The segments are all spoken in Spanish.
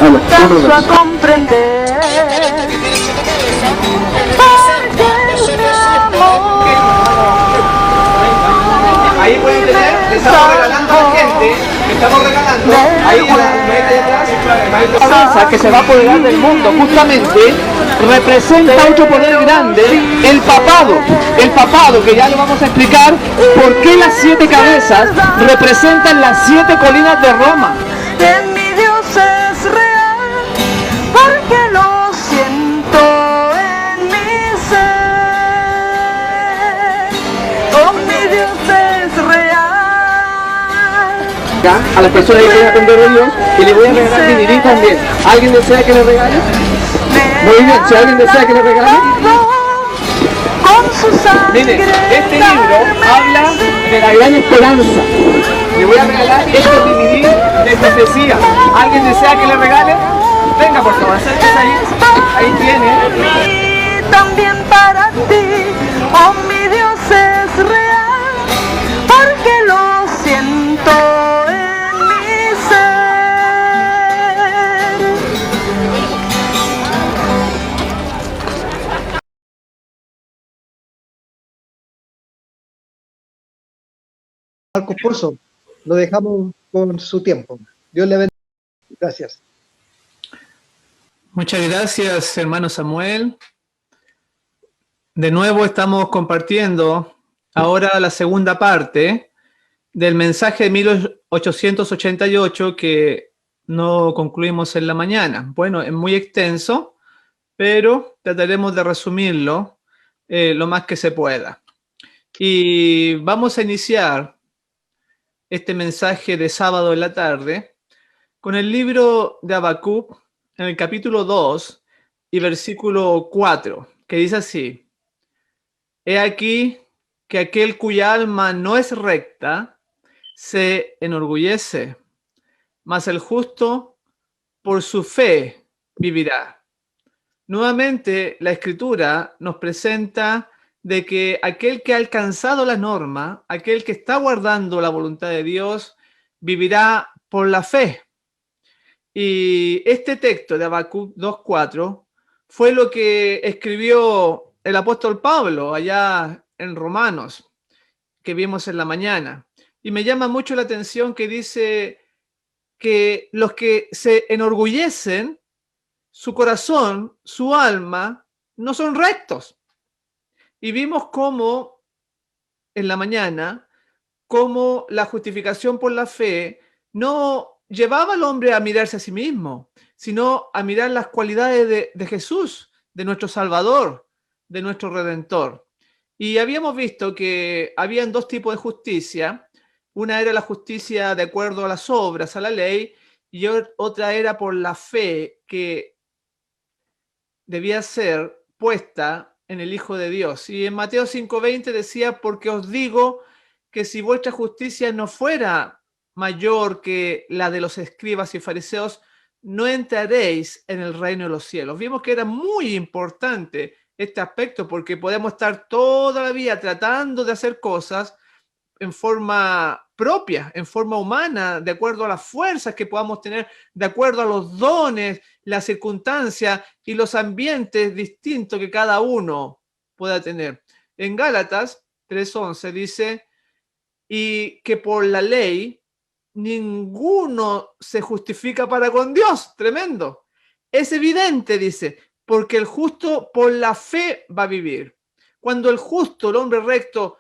alcanzo a comprender. Ahí pueden tener, le estamos regalando a la gente, le estamos regalando, ahí en la meta de atrás, la cabeza que se va a apoderar del mundo, justamente representa otro poder grande, el papado que ya lo vamos a explicar, por qué las 7 cabezas representan las 7 colinas de Roma. Mi Dios es real, porque lo siento en mi ser. Oh, mi Dios es real. A las personas que quieren aprender de Dios, y le voy a regalar DVD también. ¿Alguien desea que le regale? Muy bien, si alguien desea que le regale. Miren, este libro habla de la gran esperanza. Le voy a regalar estos DVD de profecía. ¿Alguien desea que le regale? Venga, por favor, acérquese ahí. Ahí tiene. Y también para ti, oh mi Dios es real, porque lo siento en mi ser. Marcos Pozo, lo dejamos con su tiempo. Dios le bendiga. Gracias. Muchas gracias, hermano Samuel. De nuevo estamos compartiendo ahora la segunda parte del mensaje de 1888 que no concluimos en la mañana. Bueno, es muy extenso, pero trataremos de resumirlo lo más que se pueda. Y vamos a iniciar este mensaje de sábado en la tarde con el libro de Habacuc en el capítulo 2 y versículo 4, que dice así: He aquí que aquel cuya alma no es recta se enorgullece, mas el justo por su fe vivirá. Nuevamente, la Escritura nos presenta de que aquel que ha alcanzado la norma, aquel que está guardando la voluntad de Dios, vivirá por la fe. Y este texto de Habacuc 2:4 fue lo que escribió el apóstol Pablo allá en Romanos, que vimos en la mañana. Y me llama mucho la atención que dice que los que se enorgullecen, su corazón, su alma, no son rectos. Y vimos cómo en la mañana, cómo la justificación por la fe no llevaba al hombre a mirarse a sí mismo, sino a mirar las cualidades de Jesús, de nuestro Salvador, de nuestro Redentor. Y habíamos visto que habían 2 tipos de justicia. Una era la justicia de acuerdo a las obras, a la ley, y otra era por la fe que debía ser puesta en el Hijo de Dios. Y en Mateo 5:20 decía: porque os digo que si vuestra justicia no fuera mayor que la de los escribas y fariseos, no entraréis en el reino de los cielos. Vimos que era muy importante este aspecto, porque podemos estar toda la vida tratando de hacer cosas en forma propia, en forma humana, de acuerdo a las fuerzas que podamos tener, de acuerdo a los dones, las circunstancias y los ambientes distintos que cada uno pueda tener. En Gálatas 3:11 dice: y que por la ley ninguno se justifica para con Dios. Tremendo. Es evidente, dice, porque el justo por la fe va a vivir. Cuando el justo, el hombre recto,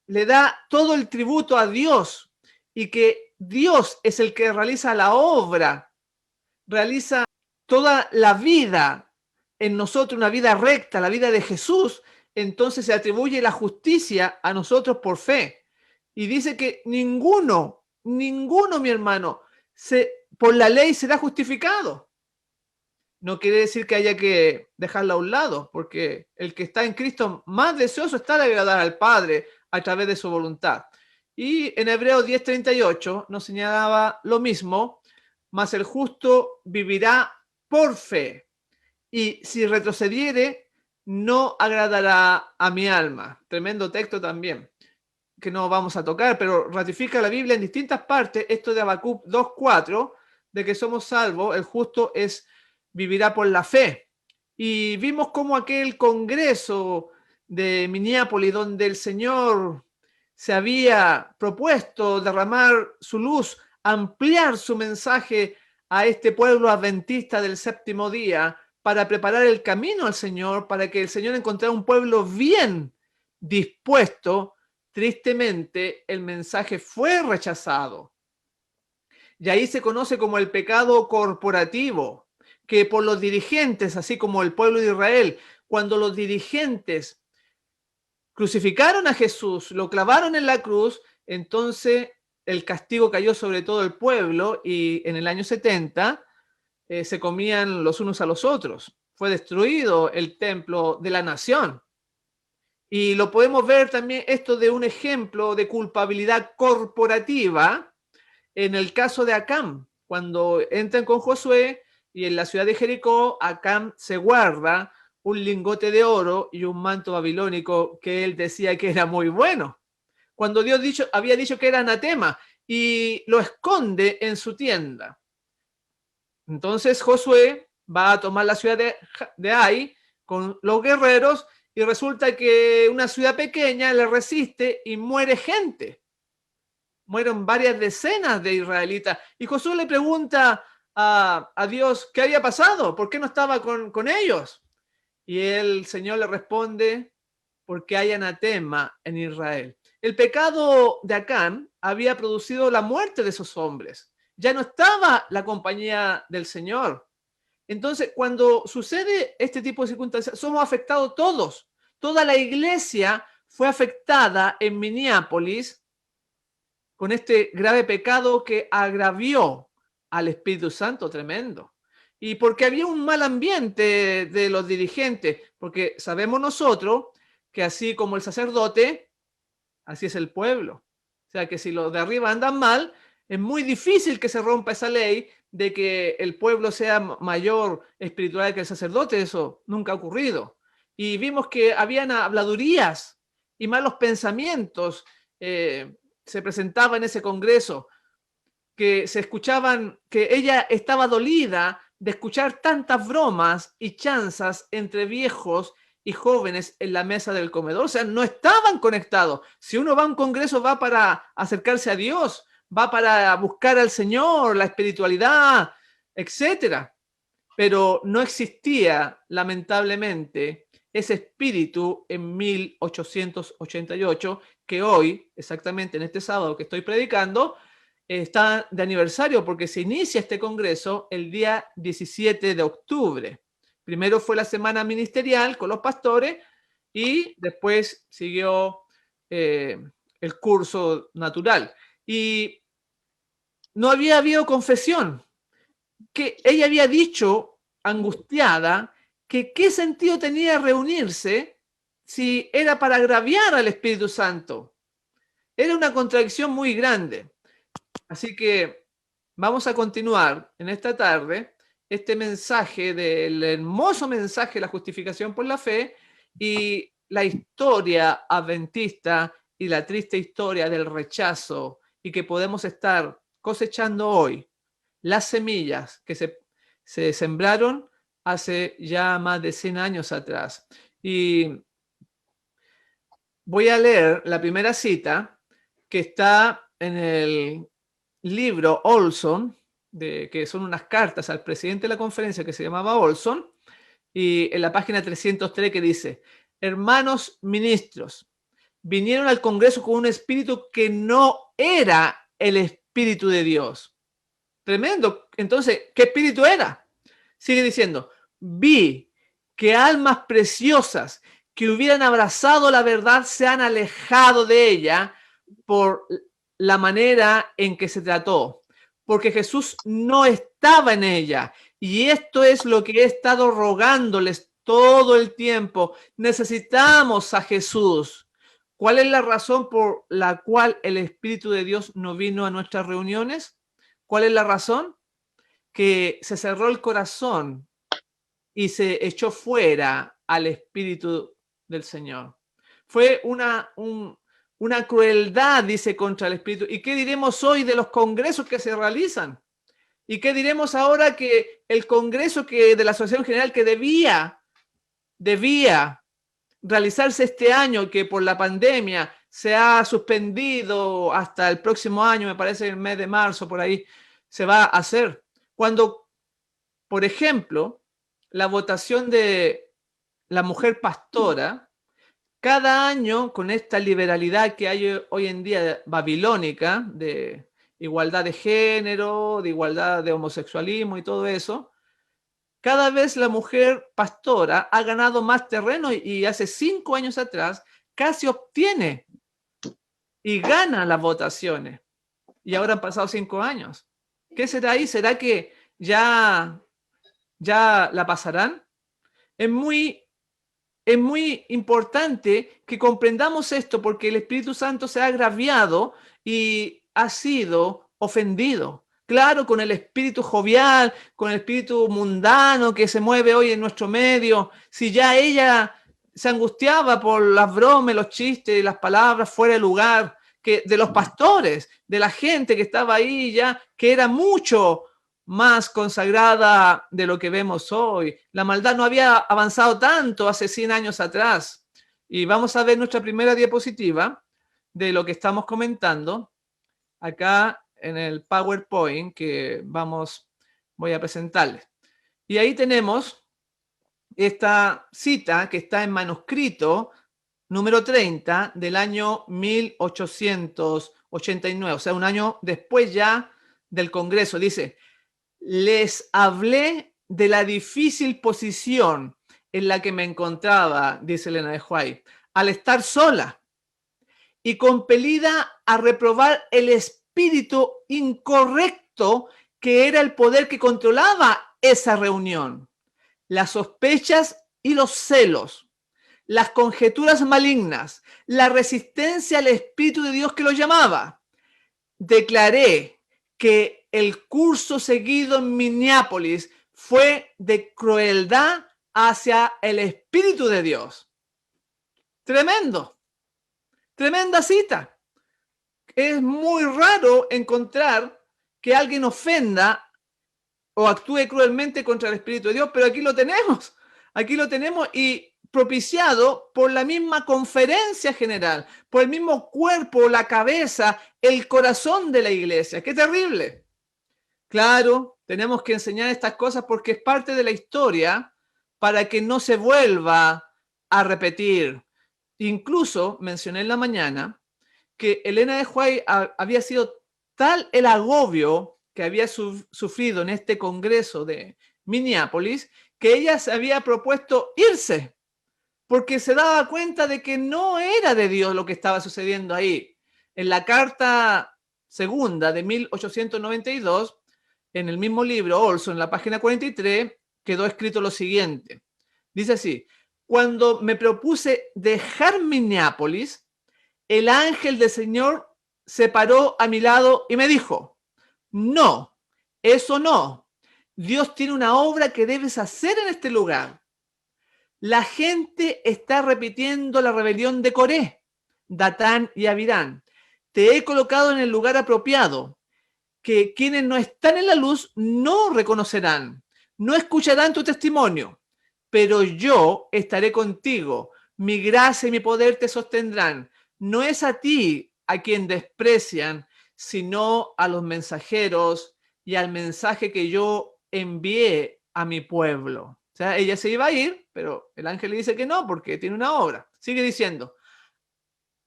le da todo el tributo a Dios y que Dios es el que realiza la obra, realiza toda la vida en nosotros, una vida recta, la vida de Jesús, entonces se atribuye la justicia a nosotros por fe. Y dice que ninguno, mi hermano, por la ley será justificado. No quiere decir que haya que dejarla a un lado, porque el que está en Cristo más deseoso está de agradar al Padre a través de su voluntad. Y en Hebreos 10:38 nos señalaba lo mismo: mas el justo vivirá por fe, y si retrocediere, no agradará a mi alma. Tremendo texto también, que no vamos a tocar, pero ratifica la Biblia en distintas partes esto de Habacuc 2:4, de que somos salvos, el justo vivirá por la fe. Y vimos cómo aquel congreso de Minneapolis, donde el Señor se había propuesto derramar su luz, ampliar su mensaje a este pueblo adventista del séptimo día, para preparar el camino al Señor, para que el Señor encontrara un pueblo bien dispuesto. Tristemente, el mensaje fue rechazado. Y ahí se conoce como el pecado corporativo, que por los dirigentes, así como el pueblo de Israel, cuando los dirigentes crucificaron a Jesús, lo clavaron en la cruz, entonces el castigo cayó sobre todo el pueblo, y en el año 70 se comían los unos a los otros. Fue destruido el templo de la nación. Y lo podemos ver también esto de un ejemplo de culpabilidad corporativa en el caso de Acán, cuando entran con Josué y en la ciudad de Jericó, Acán se guarda un lingote de oro y un manto babilónico que él decía que era muy bueno, cuando Dios había dicho que era anatema, y lo esconde en su tienda. Entonces Josué va a tomar la ciudad de Ai con los guerreros, y resulta que una ciudad pequeña le resiste y muere gente. Mueren varias decenas de israelitas. Y Josué le pregunta a Dios qué había pasado, por qué no estaba con ellos. Y el Señor le responde: porque hay anatema en Israel. El pecado de Acán había producido la muerte de esos hombres. Ya no estaba la compañía del Señor. Entonces, cuando sucede este tipo de circunstancias, somos afectados todos. Toda la iglesia fue afectada en Minneapolis con este grave pecado que agravió al Espíritu Santo tremendo. Y porque había un mal ambiente de los dirigentes, porque sabemos nosotros que así como el sacerdote, así es el pueblo. O sea que si los de arriba andan mal, es muy difícil que se rompa esa ley de que el pueblo sea mayor espiritual que el sacerdote. Eso nunca ha ocurrido. Y vimos que habían habladurías y malos pensamientos se presentaba en ese congreso, que se escuchaban, que ella estaba dolida de escuchar tantas bromas y chanzas entre viejos y jóvenes en la mesa del comedor. O sea, no estaban conectados. Si uno va a un congreso, va para acercarse a Dios, va para buscar al Señor, la espiritualidad, etcétera. Pero no existía, lamentablemente, ese espíritu en 1888, que hoy, exactamente en este sábado que estoy predicando, está de aniversario, porque se inicia este congreso el día 17 de octubre. Primero fue la semana ministerial con los pastores y después siguió el curso natural. Y no había habido confesión, que ella había dicho, angustiada, que qué sentido tenía reunirse si era para agraviar al Espíritu Santo. Era una contradicción muy grande. Así que vamos a continuar en esta tarde este mensaje del hermoso mensaje de la justificación por la fe y la historia adventista y la triste historia del rechazo, y que podemos estar cosechando hoy las semillas que se sembraron hace ya más de 100 años atrás. Y voy a leer la primera cita que está en el libro Olson, que son unas cartas al presidente de la conferencia que se llamaba Olson, y en la página 303, que dice: hermanos ministros, vinieron al Congreso con un espíritu que no era el Espíritu de Dios. Tremendo. Entonces, ¿qué espíritu era? Sigue diciendo: vi que almas preciosas que hubieran abrazado la verdad se han alejado de ella por la manera en que se trató, porque Jesús no estaba en ella. Y esto es lo que he estado rogándoles todo el tiempo. Necesitamos a Jesús. ¿Cuál es la razón por la cual el Espíritu de Dios no vino a nuestras reuniones? ¿Cuál es la razón? Que se cerró el corazón y se echó fuera al Espíritu del Señor. Fue una crueldad, dice, contra el Espíritu. ¿Y qué diremos hoy de los congresos que se realizan? ¿Y qué diremos ahora que el Congreso de la Asociación General que debía realizarse este año, que por la pandemia se ha suspendido hasta el próximo año, me parece el mes de marzo, por ahí se va a hacer? Cuando, por ejemplo, la votación de la mujer pastora, cada año con esta liberalidad que hay hoy en día babilónica, de igualdad de género, de igualdad de homosexualismo y todo eso, cada vez la mujer pastora ha ganado más terreno y hace 5 años atrás casi obtiene y gana las votaciones. Y ahora han pasado 5 años. ¿Qué será ahí? ¿Será que ya la pasarán? Es muy importante que comprendamos esto porque el Espíritu Santo se ha agraviado y ha sido ofendido. Claro, con el espíritu jovial, con el espíritu mundano que se mueve hoy en nuestro medio, si ya ella se angustiaba por las bromas, los chistes y las palabras fuera de lugar, que de los pastores, de la gente que estaba ahí ya, que era mucho más consagrada de lo que vemos hoy. La maldad no había avanzado tanto hace 100 años atrás. Y vamos a ver nuestra primera diapositiva de lo que estamos comentando acá en el PowerPoint que voy a presentarles. Y ahí tenemos esta cita que está en manuscrito número 30 del año 1889, o sea, un año después ya del Congreso. Dice: les hablé de la difícil posición en la que me encontraba, dice Elena de White, al estar sola y compelida a reprobar el espíritu incorrecto que era el poder que controlaba esa reunión, las sospechas y los celos, las conjeturas malignas, la resistencia al Espíritu de Dios que lo llamaba. Declaré que el curso seguido en Minneapolis fue de crueldad hacia el Espíritu de Dios. Tremendo. Tremenda cita. Es muy raro encontrar que alguien ofenda o actúe cruelmente contra el Espíritu de Dios, pero aquí lo tenemos. Aquí lo tenemos y propiciado por la misma conferencia general, por el mismo cuerpo, la cabeza, el corazón de la iglesia. ¡Qué terrible! Claro, tenemos que enseñar estas cosas porque es parte de la historia para que no se vuelva a repetir. Incluso mencioné en la mañana que Elena de White había sido tal el agobio que había sufrido en este congreso de Minneapolis que ella se había propuesto irse porque se daba cuenta de que no era de Dios lo que estaba sucediendo ahí. En la carta segunda de 1892, en el mismo libro, Olson, en la página 43, quedó escrito lo siguiente. Dice así: cuando me propuse dejar Minneapolis, el ángel del Señor se paró a mi lado y me dijo: no, eso no. Dios tiene una obra que debes hacer en este lugar. La gente está repitiendo la rebelión de Coré, Datán y Abirán. Te he colocado en el lugar apropiado, que quienes no están en la luz no reconocerán, no escucharán tu testimonio, pero yo estaré contigo. Mi gracia y mi poder te sostendrán. No es a ti a quien desprecian, sino a los mensajeros y al mensaje que yo envié a mi pueblo. O sea, ella se iba a ir, pero el ángel le dice que no, porque tiene una obra. Sigue diciendo: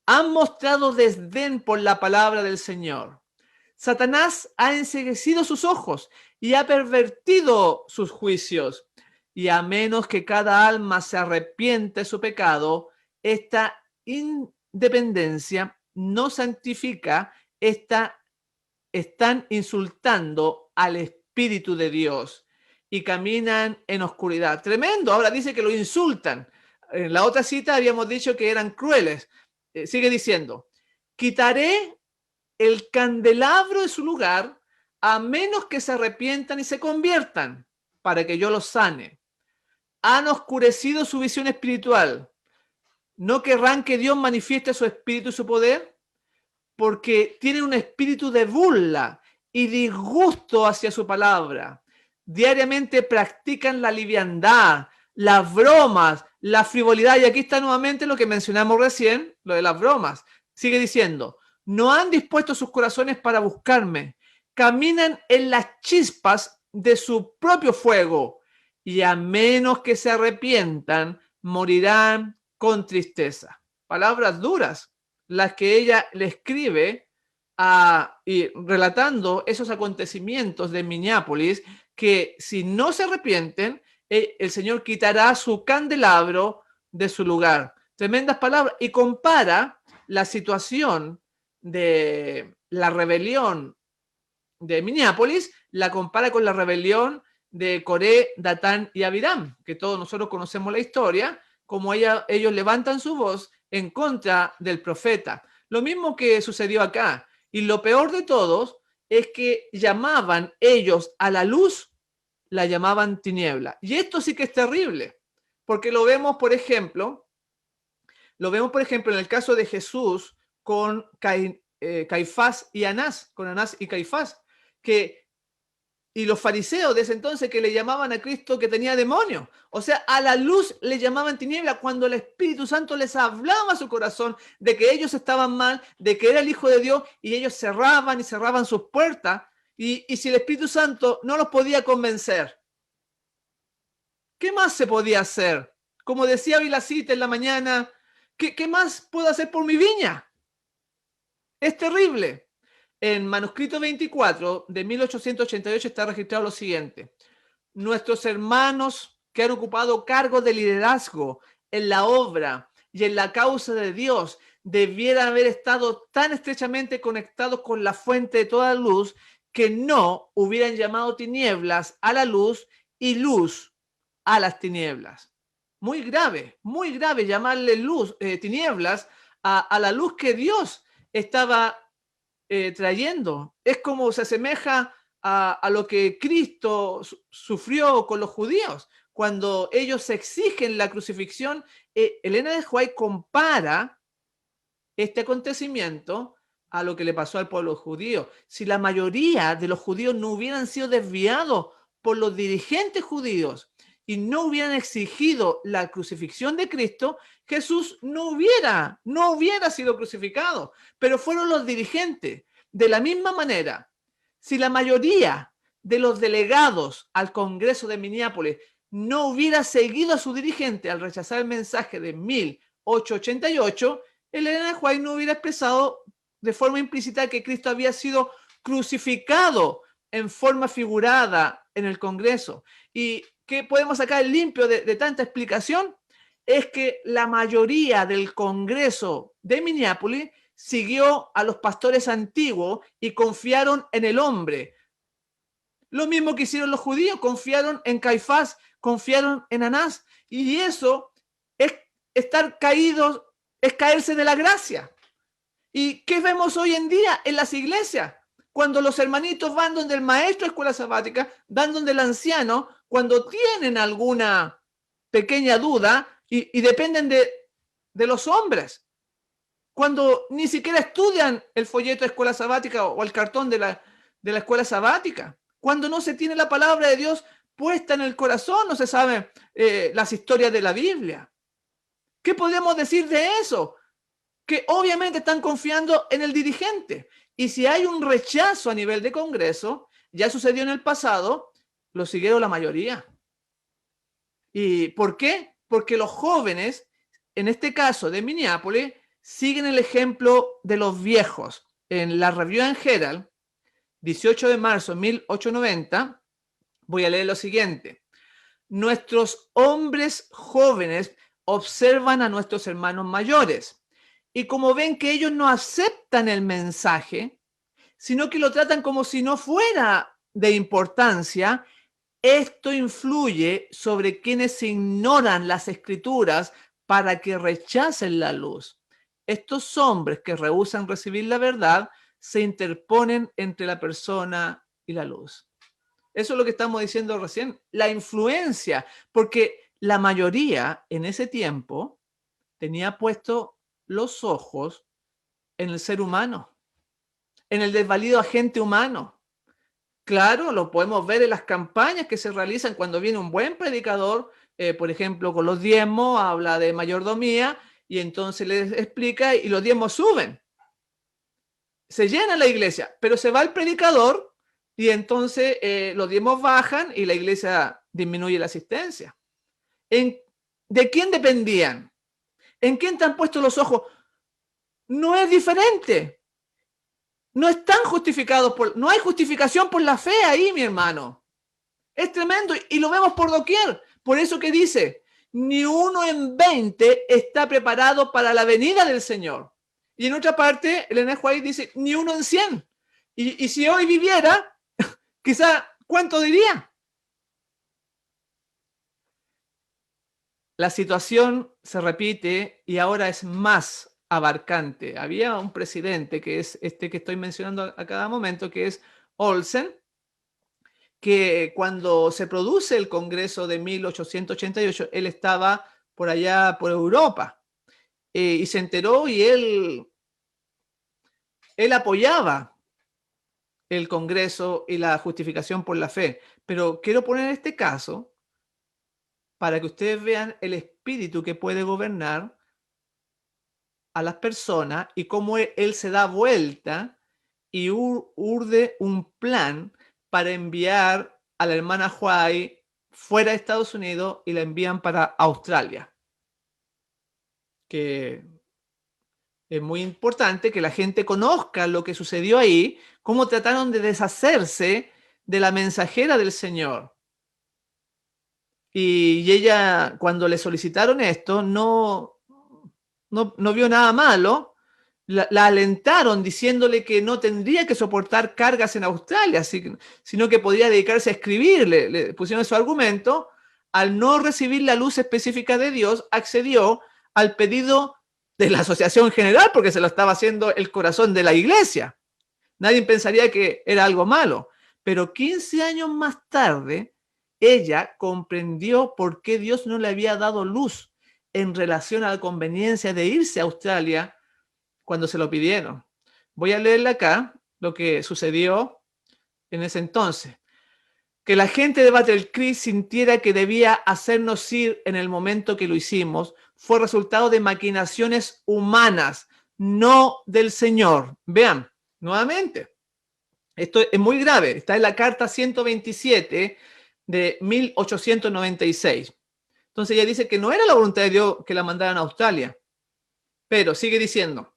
han mostrado desdén por la palabra del Señor. Satanás ha enceguecido sus ojos y ha pervertido sus juicios. Y a menos que cada alma se arrepiente de su pecado, esta independencia no santifica, están insultando al Espíritu de Dios y caminan en oscuridad. Tremendo. Ahora dice que lo insultan. En la otra cita habíamos dicho que eran crueles. Sigue diciendo: quitaré el candelabro de su lugar a menos que se arrepientan y se conviertan, para que yo los sane. Han oscurecido su visión espiritual. ¿No querrán que Dios manifieste su espíritu y su poder? Porque tienen un espíritu de burla y disgusto hacia su palabra. Diariamente practican la liviandad, las bromas, la frivolidad. Y aquí está nuevamente lo que mencionamos recién, lo de las bromas. Sigue diciendo, no han dispuesto sus corazones para buscarme. Caminan en las chispas de su propio fuego y a menos que se arrepientan, morirán con tristeza. Palabras duras, las que ella le escribe y relatando esos acontecimientos de Minneapolis, que si no se arrepienten, el Señor quitará su candelabro de su lugar. Tremendas palabras. Y compara la situación de la rebelión de Minneapolis, la compara con la rebelión de Coré, Datán y Abiram, que todos nosotros conocemos la historia, como ellos levantan su voz en contra del profeta. Lo mismo que sucedió acá. Y lo peor de todos es que llamaban ellos a la luz, la llamaban tiniebla. Y esto sí que es terrible, porque lo vemos, por ejemplo, en el caso de Jesús con Caifás y Anás, con Anás y Caifás, y los fariseos de ese entonces que le llamaban a Cristo que tenía demonios. O sea, a la luz le llamaban tiniebla cuando el Espíritu Santo les hablaba a su corazón de que ellos estaban mal, de que era el Hijo de Dios, y ellos cerraban y cerraban sus puertas. Y si el Espíritu Santo no los podía convencer, ¿qué más se podía hacer? Como decía Vilacita en la mañana, ¿qué más puedo hacer por mi viña? Es terrible. En manuscrito 24 de 1888 está registrado lo siguiente. Nuestros hermanos que han ocupado cargos de liderazgo en la obra y en la causa de Dios debieran haber estado tan estrechamente conectados con la fuente de toda luz que no hubieran llamado tinieblas a la luz y luz a las tinieblas. Muy grave llamarle luz, tinieblas a la luz que Dios estaba trayendo. Es como se asemeja a lo que Cristo sufrió con los judíos. Cuando ellos exigen la crucifixión, Elena de White compara este acontecimiento a lo que le pasó al pueblo judío. Si la mayoría de los judíos no hubieran sido desviados por los dirigentes judíos y no hubieran exigido la crucifixión de Cristo, Jesús no hubiera sido crucificado, pero fueron los dirigentes. De la misma manera, si la mayoría de los delegados al Congreso de Minneapolis no hubiera seguido a su dirigente al rechazar el mensaje de 1888, Elena White no hubiera expresado de forma implícita que Cristo había sido crucificado en forma figurada en el Congreso. ¿Y qué podemos sacar limpio de tanta explicación? Es que la mayoría del Congreso de Minneapolis siguió a los pastores antiguos y confiaron en el hombre. Lo mismo que hicieron los judíos, confiaron en Caifás, confiaron en Anás. Y eso es estar caídos, es caerse de la gracia. ¿Y qué vemos hoy en día en las iglesias? Cuando los hermanitos van donde el maestro de escuela sabática, van donde el anciano, cuando tienen alguna pequeña duda y dependen de los hombres. Cuando ni siquiera estudian el folleto de escuela sabática o el cartón de la escuela sabática. Cuando no se tiene la palabra de Dios puesta en el corazón, no se saben las historias de la Biblia. ¿Qué podemos decir de eso? Que obviamente están confiando en el dirigente. Y si hay un rechazo a nivel de Congreso, ya sucedió en el pasado, lo siguieron la mayoría. ¿Y por qué? Porque los jóvenes, en este caso de Minneapolis, siguen el ejemplo de los viejos. En la Review and Herald, 18 de marzo de 1890, voy a leer lo siguiente. Nuestros hombres jóvenes observan a nuestros hermanos mayores y como ven que ellos no aceptan el mensaje, sino que lo tratan como si no fuera de importancia, esto influye sobre quienes ignoran las escrituras para que rechacen la luz. Estos hombres que rehúsan recibir la verdad se interponen entre la persona y la luz. Eso es lo que estamos diciendo recién, la influencia, porque la mayoría en ese tiempo tenía puesto los ojos en el ser humano, en el desvalido agente humano. Claro, lo podemos ver en las campañas que se realizan cuando viene un buen predicador, por ejemplo, con los diezmos, habla de mayordomía y entonces les explica y los diezmos suben. Se llena la iglesia, pero se va el predicador y entonces los diezmos bajan y la iglesia disminuye la asistencia. ¿De quién dependían? ¿En quién te han puesto los ojos? No es diferente. No están justificados no hay justificación por la fe ahí, mi hermano. Es tremendo y lo vemos por doquier. Por eso que dice, ni uno en 20 está preparado para la venida del Señor. Y en otra parte, Elena White dice, ni uno en 100. Y si hoy viviera, quizá, ¿cuánto diría? La situación se repite y ahora es más abarcante. Había un presidente que es este que estoy mencionando a cada momento, que es Olsen, que cuando se produce el Congreso de 1888, él estaba por allá, por Europa, y se enteró y él apoyaba el Congreso y la justificación por la fe. Pero quiero poner este caso para que ustedes vean el espíritu que puede gobernar a las personas y cómo él se da vuelta y urde un plan para enviar a la hermana White fuera de Estados Unidos y la envían para Australia. Que es muy importante que la gente conozca lo que sucedió ahí, cómo trataron de deshacerse de la mensajera del Señor. Y ella, cuando le solicitaron esto, no vio nada malo. La alentaron diciéndole que no tendría que soportar cargas en Australia, sino que podría dedicarse a escribir. Le pusieron su argumento. Al no recibir la luz específica de Dios, accedió al pedido de la Asociación General porque se lo estaba haciendo el corazón de la iglesia. Nadie pensaría que era algo malo. Pero 15 años más tarde, ella comprendió por qué Dios no le había dado luz en relación a la conveniencia de irse a Australia cuando se lo pidieron. Voy a leerle acá lo que sucedió en ese entonces. Que la gente de Battle Creek sintiera que debía hacernos ir en el momento que lo hicimos fue resultado de maquinaciones humanas, no del Señor. Vean, nuevamente, esto es muy grave. Está en la carta 127 de 1896. Entonces ella dice que no era la voluntad de Dios que la mandaran a Australia, pero sigue diciendo,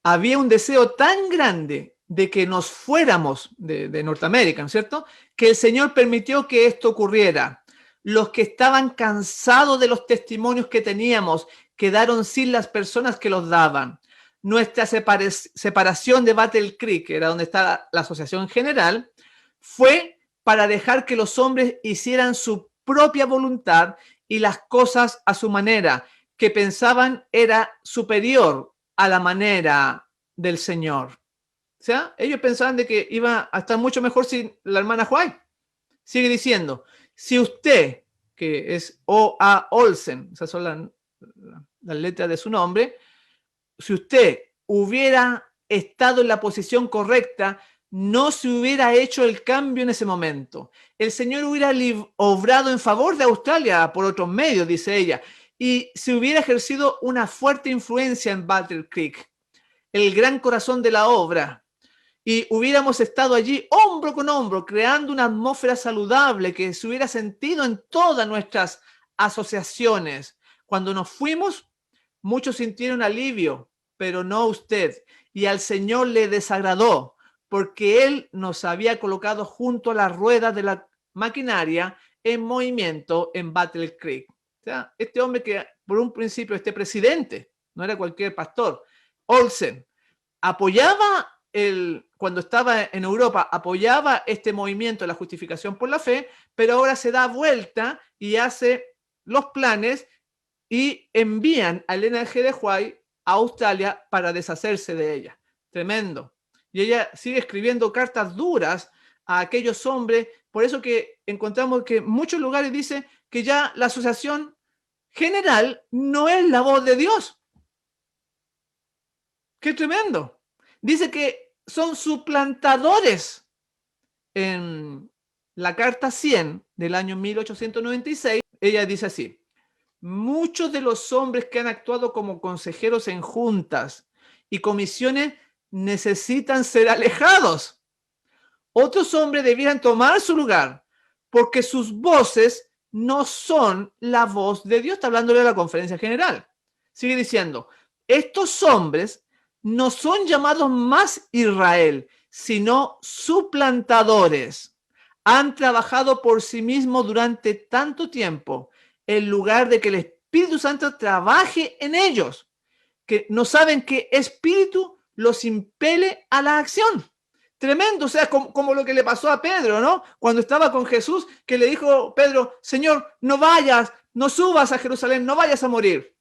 había un deseo tan grande de que nos fuéramos de Norteamérica, ¿no es cierto?, que el Señor permitió que esto ocurriera. Los que estaban cansados de los testimonios que teníamos quedaron sin las personas que los daban. Nuestra separación de Battle Creek, que era donde está la Asociación General, fue para dejar que los hombres hicieran su propia voluntad y las cosas a su manera, que pensaban era superior a la manera del Señor. O sea, ellos pensaban de que iba a estar mucho mejor sin la hermana White. Sigue diciendo, si usted, que es O.A. Olsen, esas son las letras de su nombre, si usted hubiera estado en la posición correcta, no se hubiera hecho el cambio en ese momento. El Señor hubiera obrado en favor de Australia por otros medios, dice ella, y se hubiera ejercido una fuerte influencia en Battle Creek, el gran corazón de la obra, y hubiéramos estado allí hombro con hombro, creando una atmósfera saludable que se hubiera sentido en todas nuestras asociaciones. Cuando nos fuimos, muchos sintieron alivio, pero no usted, y al Señor le desagradó, porque Él nos había colocado junto a las ruedas de la maquinaria en movimiento en Battle Creek. O sea, este hombre que por un principio, este presidente, no era cualquier pastor, Olsen, apoyaba cuando estaba en Europa, apoyaba este movimiento de la justificación por la fe, pero ahora se da vuelta y hace los planes y envían a Elena G. White a Australia para deshacerse de ella. Tremendo. Y ella sigue escribiendo cartas duras a aquellos hombres, por eso que encontramos que en muchos lugares dice que ya la Asociación General no es la voz de Dios. ¡Qué tremendo! Dice que son suplantadores en la carta 100 del año 1896, ella dice así: muchos de los hombres que han actuado como consejeros en juntas y comisiones necesitan ser alejados. Otros hombres debieran tomar su lugar, porque sus voces no son la voz de Dios. Está hablándole de la conferencia general. Sigue diciendo, estos hombres no son llamados más Israel, sino suplantadores. Han trabajado por sí mismos durante tanto tiempo, en lugar de que el Espíritu Santo trabaje en ellos, que no saben qué espíritu los impele a la acción. Tremendo, o sea, como lo que le pasó a Pedro, ¿no? Cuando estaba con Jesús, que le dijo Pedro, Señor, no vayas, no subas a Jerusalén, no vayas a morir.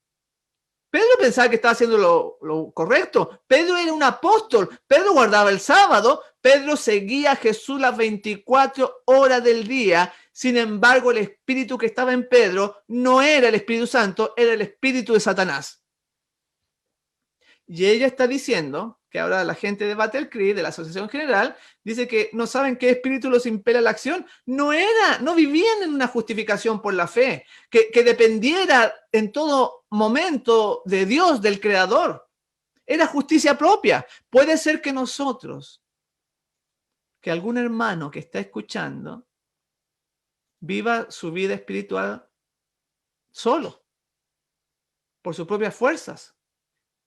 Pedro pensaba que estaba haciendo lo correcto. Pedro era un apóstol. Pedro guardaba el sábado. Pedro seguía a Jesús las 24 horas del día. Sin embargo, el espíritu que estaba en Pedro no era el Espíritu Santo, era el espíritu de Satanás. Y ella está diciendo que ahora la gente de Battle Creek, de la Asociación General, dice que no saben qué espíritu los impela a la acción. No vivían en una justificación por la fe, que dependiera en todo momento de Dios, del Creador. Era justicia propia. Puede ser que nosotros, que algún hermano que está escuchando, viva su vida espiritual solo, por sus propias fuerzas.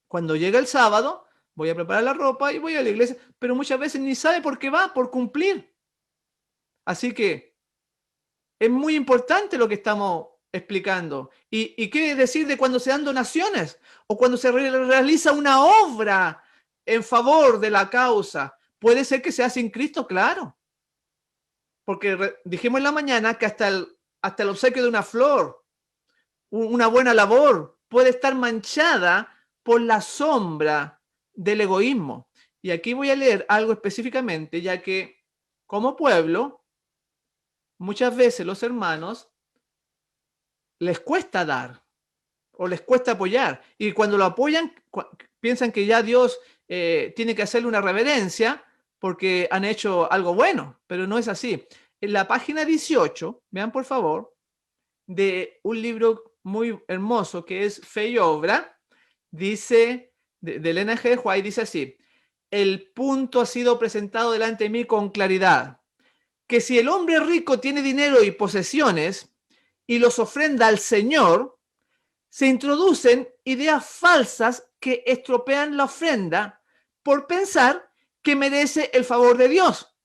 Cuando llega el sábado, voy a preparar la ropa y voy a la iglesia, pero muchas veces ni sabe por qué va, por cumplir. Así que es muy importante lo que estamos explicando. ¿Y qué decir de cuando se dan donaciones o cuando se realiza una obra en favor de la causa? Puede ser que sea sin Cristo, claro. Porque dijimos en la mañana que hasta el obsequio de una flor, una buena labor, puede estar manchada por la sombra del egoísmo. Y aquí voy a leer algo específicamente, ya que como pueblo, muchas veces los hermanos les cuesta dar o les cuesta apoyar. Y cuando lo apoyan, piensan que ya Dios tiene que hacerle una reverencia porque han hecho algo bueno, pero no es así. En la página 18, vean por favor, de un libro muy hermoso que es Fe y Obra, dice, de Elena G. White, dice así: el punto ha sido presentado delante de mí con claridad, que si el hombre rico tiene dinero y posesiones y los ofrenda al Señor, se introducen ideas falsas que estropean la ofrenda por pensar que merece el favor de Dios.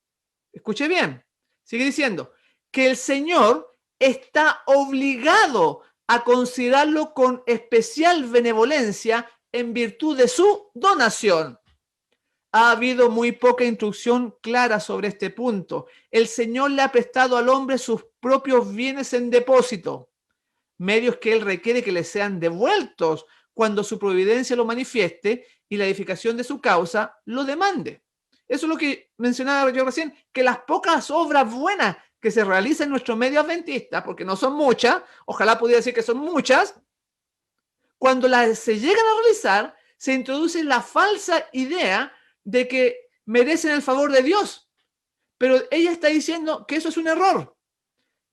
Escuche bien, sigue diciendo que el Señor está obligado a considerarlo con especial benevolencia en virtud de su donación. Ha habido muy poca instrucción clara sobre este punto. El Señor le ha prestado al hombre sus propios bienes en depósito, medios que él requiere que le sean devueltos cuando su providencia lo manifieste y la edificación de su causa lo demande. Eso es lo que mencionaba yo recién, que las pocas obras buenas que se realizan en nuestro medio adventista, porque no son muchas, ojalá pudiera decir que son muchas, cuando las se llegan a realizar, se introduce la falsa idea de que merecen el favor de Dios. Pero ella está diciendo que eso es un error.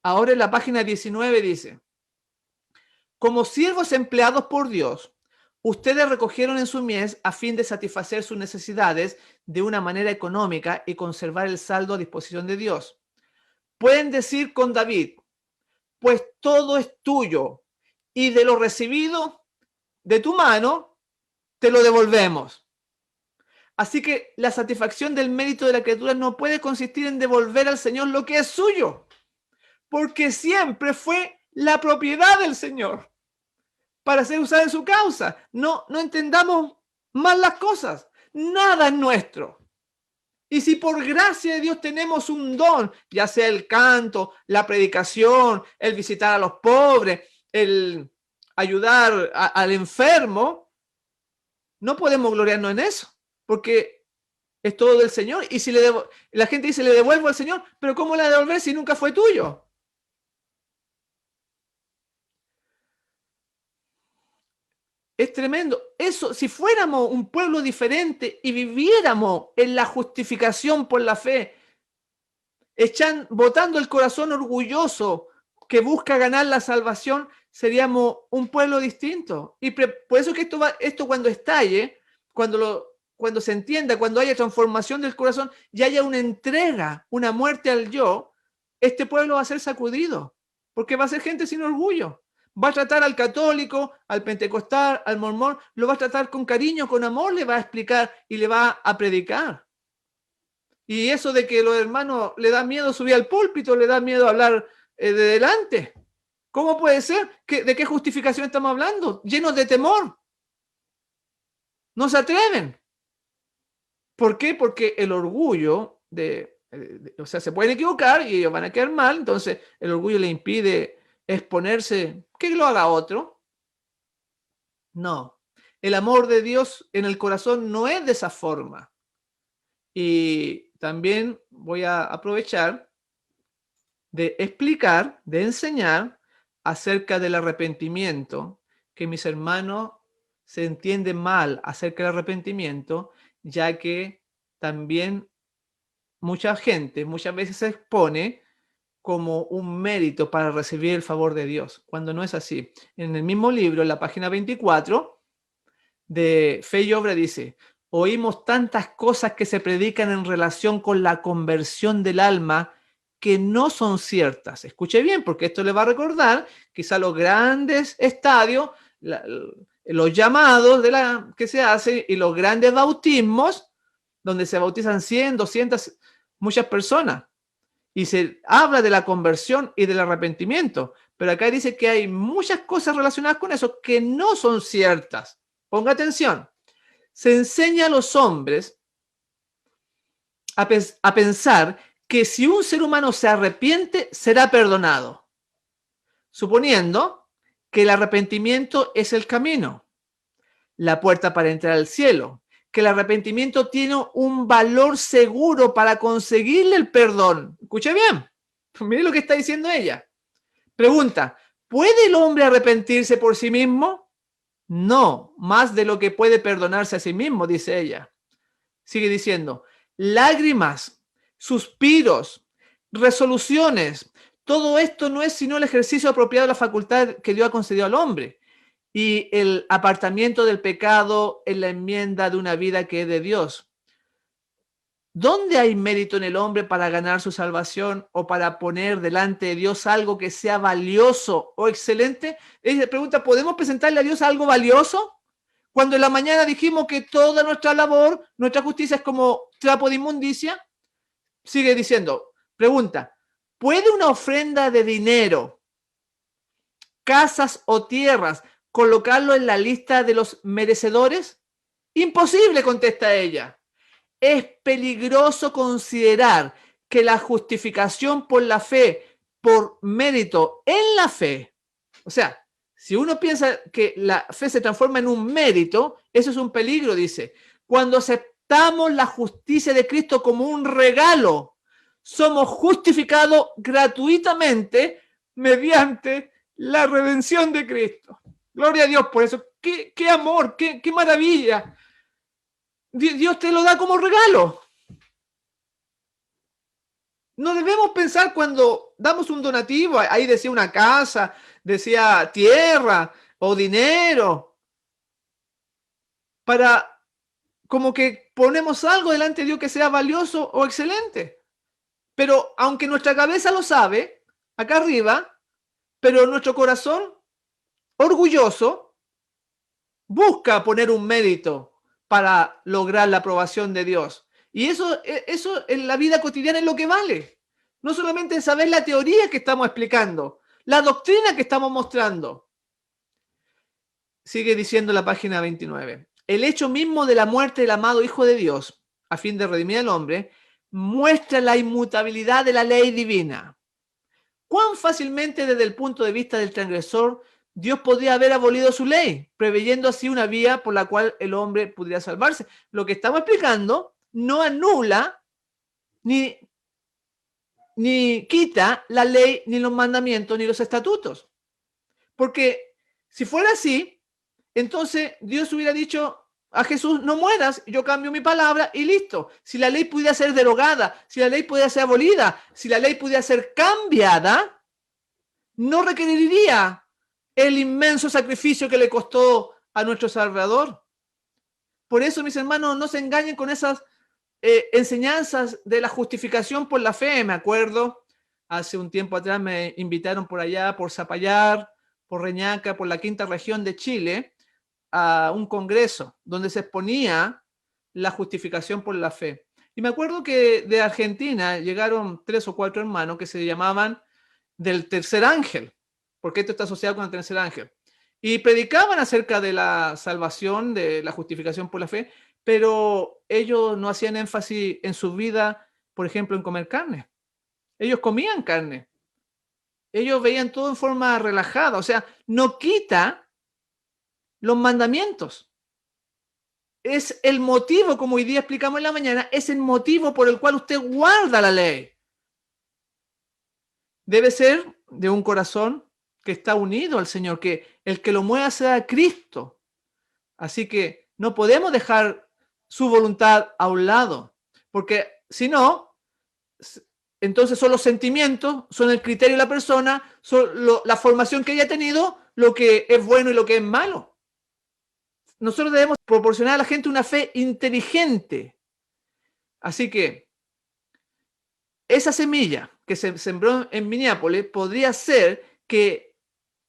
Ahora en la página 19 dice: como siervos empleados por Dios, ustedes recogieron en su mies a fin de satisfacer sus necesidades de una manera económica y conservar el saldo a disposición de Dios. Pueden decir con David: pues todo es tuyo, y de lo recibido de tu mano te lo devolvemos. Así que la satisfacción del mérito de la criatura no puede consistir en devolver al Señor lo que es suyo, porque siempre fue la propiedad del Señor para ser usada en su causa. No entendamos mal las cosas. Nada es nuestro. Y si por gracia de Dios tenemos un don, ya sea el canto, la predicación, el visitar a los pobres, el ayudar al enfermo, no podemos gloriarnos en eso, porque es todo del Señor. Y si la gente dice, le devuelvo al Señor, pero ¿cómo la devolver si nunca fue tuyo? Es tremendo. Eso, si fuéramos un pueblo diferente y viviéramos en la justificación por la fe, botando el corazón orgulloso que busca ganar la salvación, seríamos un pueblo distinto. Y por eso que esto cuando estalle, cuando se entienda, cuando haya transformación del corazón y haya una entrega, una muerte al yo, este pueblo va a ser sacudido, porque va a ser gente sin orgullo. Va a tratar al católico, al pentecostal, al mormón, lo va a tratar con cariño, con amor, le va a explicar y le va a predicar. Y eso de que los hermanos le da miedo subir al púlpito, le da miedo hablar de delante. ¿Cómo puede ser? ¿De qué justificación estamos hablando? Llenos de temor. No se atreven. ¿Por qué? Porque el orgullo o sea, se pueden equivocar y ellos van a quedar mal, entonces el orgullo le impide exponerse, que lo haga otro. No, el amor de Dios en el corazón no es de esa forma. Y también voy a aprovechar de explicar, de enseñar acerca del arrepentimiento, que mis hermanos se entienden mal acerca del arrepentimiento, ya que también mucha gente muchas veces se expone como un mérito para recibir el favor de Dios, cuando no es así. En el mismo libro, en la página 24 de Fe y Obra dice: oímos tantas cosas que se predican en relación con la conversión del alma que no son ciertas. Escuche bien, porque esto le va a recordar quizá los grandes estadios, los llamados que se hacen y los grandes bautismos, donde se bautizan 100, 200, muchas personas. Y se habla de la conversión y del arrepentimiento. Pero acá dice que hay muchas cosas relacionadas con eso que no son ciertas. Ponga atención. Se enseña a los hombres a pensar que si un ser humano se arrepiente, será perdonado, suponiendo que el arrepentimiento es el camino, la puerta para entrar al cielo, que el arrepentimiento tiene un valor seguro para conseguirle el perdón. Escuche bien, mire lo que está diciendo ella. Pregunta: ¿puede el hombre arrepentirse por sí mismo? No, más de lo que puede perdonarse a sí mismo, dice ella. Sigue diciendo: lágrimas, suspiros, resoluciones, todo esto no es sino el ejercicio apropiado de la facultad que Dios ha concedido al hombre y el apartamiento del pecado en la enmienda de una vida que es de Dios. ¿Dónde hay mérito en el hombre para ganar su salvación o para poner delante de Dios algo que sea valioso o excelente? Ella pregunta: ¿podemos presentarle a Dios algo valioso? Cuando en la mañana dijimos que toda nuestra labor, nuestra justicia es como trapo de inmundicia. Sigue diciendo, pregunta: ¿puede una ofrenda de dinero, casas o tierras colocarlo en la lista de los merecedores? Imposible, contesta ella. Es peligroso considerar que la justificación por la fe, por mérito en la fe, o sea, si uno piensa que la fe se transforma en un mérito, eso es un peligro, dice. Cuando aceptamos la justicia de Cristo como un regalo, somos justificados gratuitamente mediante la redención de Cristo. Gloria a Dios por eso. ¡Qué amor! ¡Qué maravilla! Dios te lo da como regalo. No debemos pensar cuando damos un donativo, ahí decía una casa, decía tierra o dinero, para como que ponemos algo delante de Dios que sea valioso o excelente. Pero aunque nuestra cabeza lo sabe, acá arriba, pero nuestro corazón orgulloso busca poner un mérito para lograr la aprobación de Dios. Y eso en la vida cotidiana es lo que vale. No solamente saber la teoría que estamos explicando, la doctrina que estamos mostrando. Sigue diciendo la página 29. El hecho mismo de la muerte del amado Hijo de Dios, a fin de redimir al hombre, muestra la inmutabilidad de la ley divina. ¿Cuán fácilmente desde el punto de vista del transgresor Dios podría haber abolido su ley, preveyendo así una vía por la cual el hombre pudiera salvarse? Lo que estamos explicando no anula ni quita la ley, ni los mandamientos, ni los estatutos. Porque si fuera así, entonces Dios hubiera dicho: a Jesús, no mueras, yo cambio mi palabra y listo. Si la ley pudiera ser derogada, si la ley pudiera ser abolida, si la ley pudiera ser cambiada, no requeriría el inmenso sacrificio que le costó a nuestro Salvador. Por eso, mis hermanos, no se engañen con esas enseñanzas de la justificación por la fe. Me acuerdo, hace un tiempo atrás me invitaron por allá, por Zapallar, por Reñaca, por la quinta región de Chile, a un congreso donde se exponía la justificación por la fe. Y me acuerdo que de Argentina llegaron 3 o 4 hermanos que se llamaban del tercer ángel, porque esto está asociado con el tercer ángel. Y predicaban acerca de la salvación, de la justificación por la fe, pero ellos no hacían énfasis en su vida, por ejemplo, en comer carne. Ellos comían carne. Ellos veían todo en forma relajada, o sea, no quita los mandamientos. Es el motivo, como hoy día explicamos en la mañana, es el motivo por el cual usted guarda la ley. Debe ser de un corazón que está unido al Señor, que el que lo mueva sea Cristo. Así que no podemos dejar su voluntad a un lado, porque si no, entonces son los sentimientos, son el criterio de la persona, son la formación que ella ha tenido, lo que es bueno y lo que es malo. Nosotros debemos proporcionar a la gente una fe inteligente. Así que esa semilla que se sembró en Minneapolis podría ser que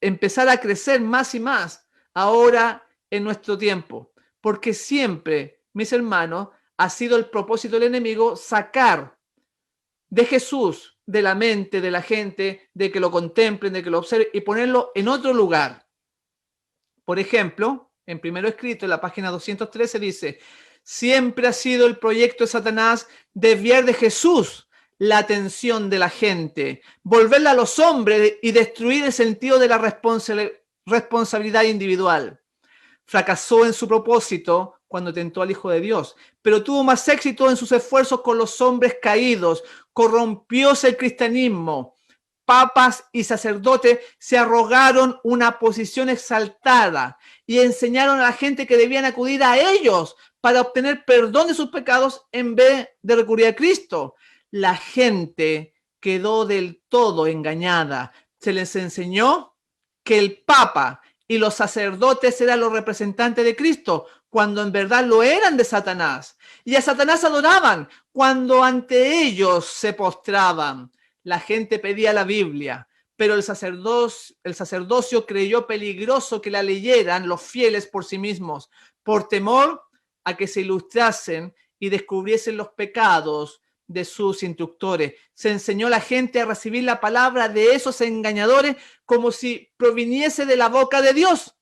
empezara a crecer más y más ahora en nuestro tiempo, porque siempre, mis hermanos, ha sido el propósito del enemigo sacar de Jesús, de la mente de la gente, de que lo contemplen, de que lo observen y ponerlo en otro lugar. Por ejemplo, en Primero Escrito, en la página 213 dice: siempre ha sido el proyecto de Satanás desviar de Jesús la atención de la gente, volverla a los hombres y destruir el sentido de la responsabilidad individual. Fracasó en su propósito cuando tentó al Hijo de Dios, pero tuvo más éxito en sus esfuerzos con los hombres caídos. Corrompióse el cristianismo. Papas y sacerdotes se arrogaron una posición exaltada y enseñaron a la gente que debían acudir a ellos para obtener perdón de sus pecados en vez de recurrir a Cristo. La gente quedó del todo engañada. Se les enseñó que el Papa y los sacerdotes eran los representantes de Cristo, cuando en verdad lo eran de Satanás. Y a Satanás adoraban cuando ante ellos se postraban. La gente pedía la Biblia, pero el sacerdocio creyó peligroso que la leyeran los fieles por sí mismos, por temor a que se ilustrasen y descubriesen los pecados de sus instructores. Se enseñó a la gente a recibir la palabra de esos engañadores como si proviniese de la boca de Dios.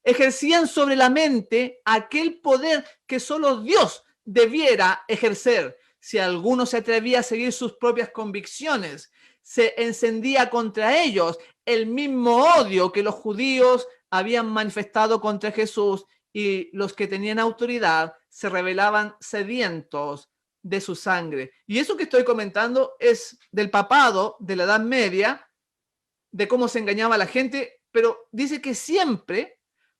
Ejercían sobre la mente aquel poder que solo Dios debiera ejercer. Si alguno se atrevía a seguir sus propias convicciones, se encendía contra ellos el mismo odio que los judíos habían manifestado contra Jesús, y los que tenían autoridad se rebelaban sedientos de su sangre. Y eso que estoy comentando es del papado de la Edad Media, de cómo se engañaba a la gente, pero dice que siempre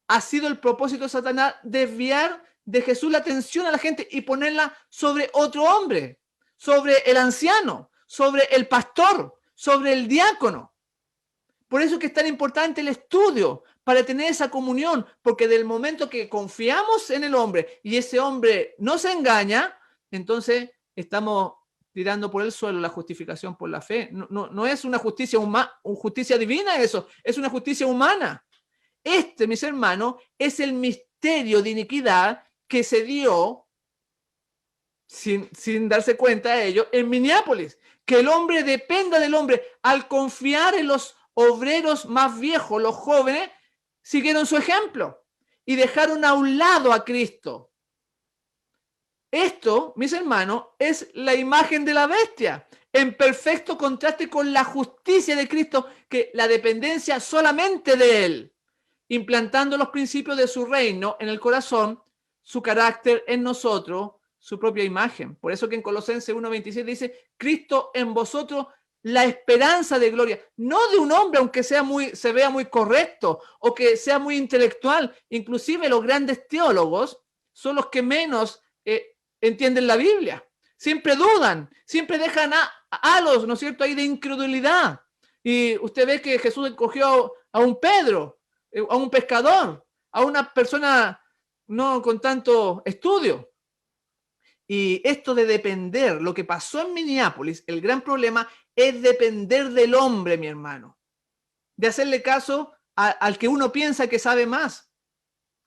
ha sido el propósito de Satanás desviar de Jesús la atención a la gente y ponerla sobre otro hombre, sobre el anciano, sobre el pastor, sobre el diácono. Por eso es que es tan importante el estudio, para tener esa comunión, porque del momento que confiamos en el hombre y ese hombre no se engaña, entonces estamos tirando por el suelo la justificación por la fe. No es una justicia justicia divina eso, es una justicia humana. Mis hermanos, es el misterio de iniquidad que se dio sin darse cuenta de ello en Minneapolis. Que el hombre dependa del hombre. Al confiar en los obreros más viejos, los jóvenes siguieron su ejemplo y dejaron a un lado a Cristo. Esto, mis hermanos, es la imagen de la bestia, en perfecto contraste con la justicia de Cristo, que la dependencia solamente de Él, implantando los principios de su reino en el corazón, su carácter en nosotros, su propia imagen. Por eso que en Colosenses 1:26 dice: Cristo en vosotros, la esperanza de gloria, no de un hombre, aunque se vea muy correcto o que sea muy intelectual. Inclusive los grandes teólogos son los que menos entienden la Biblia. Siempre dudan, siempre dejan halos, ¿no es cierto?, ahí de incredulidad. Y usted ve que Jesús escogió a un Pedro, a un pescador, a una persona no con tanto estudio. Y esto de depender, lo que pasó en Minneapolis, el gran problema es depender del hombre, mi hermano. De hacerle caso al que uno piensa que sabe más.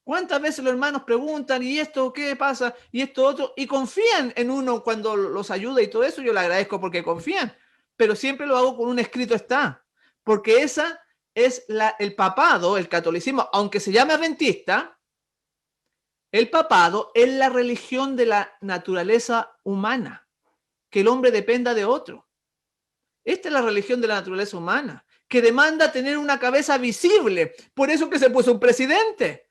¿Cuántas veces los hermanos preguntan, ¿y esto qué pasa? ¿Y esto otro? Y confían en uno cuando los ayuda y todo eso. Yo le agradezco porque confían. Pero siempre lo hago con un escrito está. Porque esa es el papado, el catolicismo, aunque se llame adventista. El papado es la religión de la naturaleza humana, que el hombre dependa de otro. Esta es la religión de la naturaleza humana, que demanda tener una cabeza visible. Por eso que se puso un presidente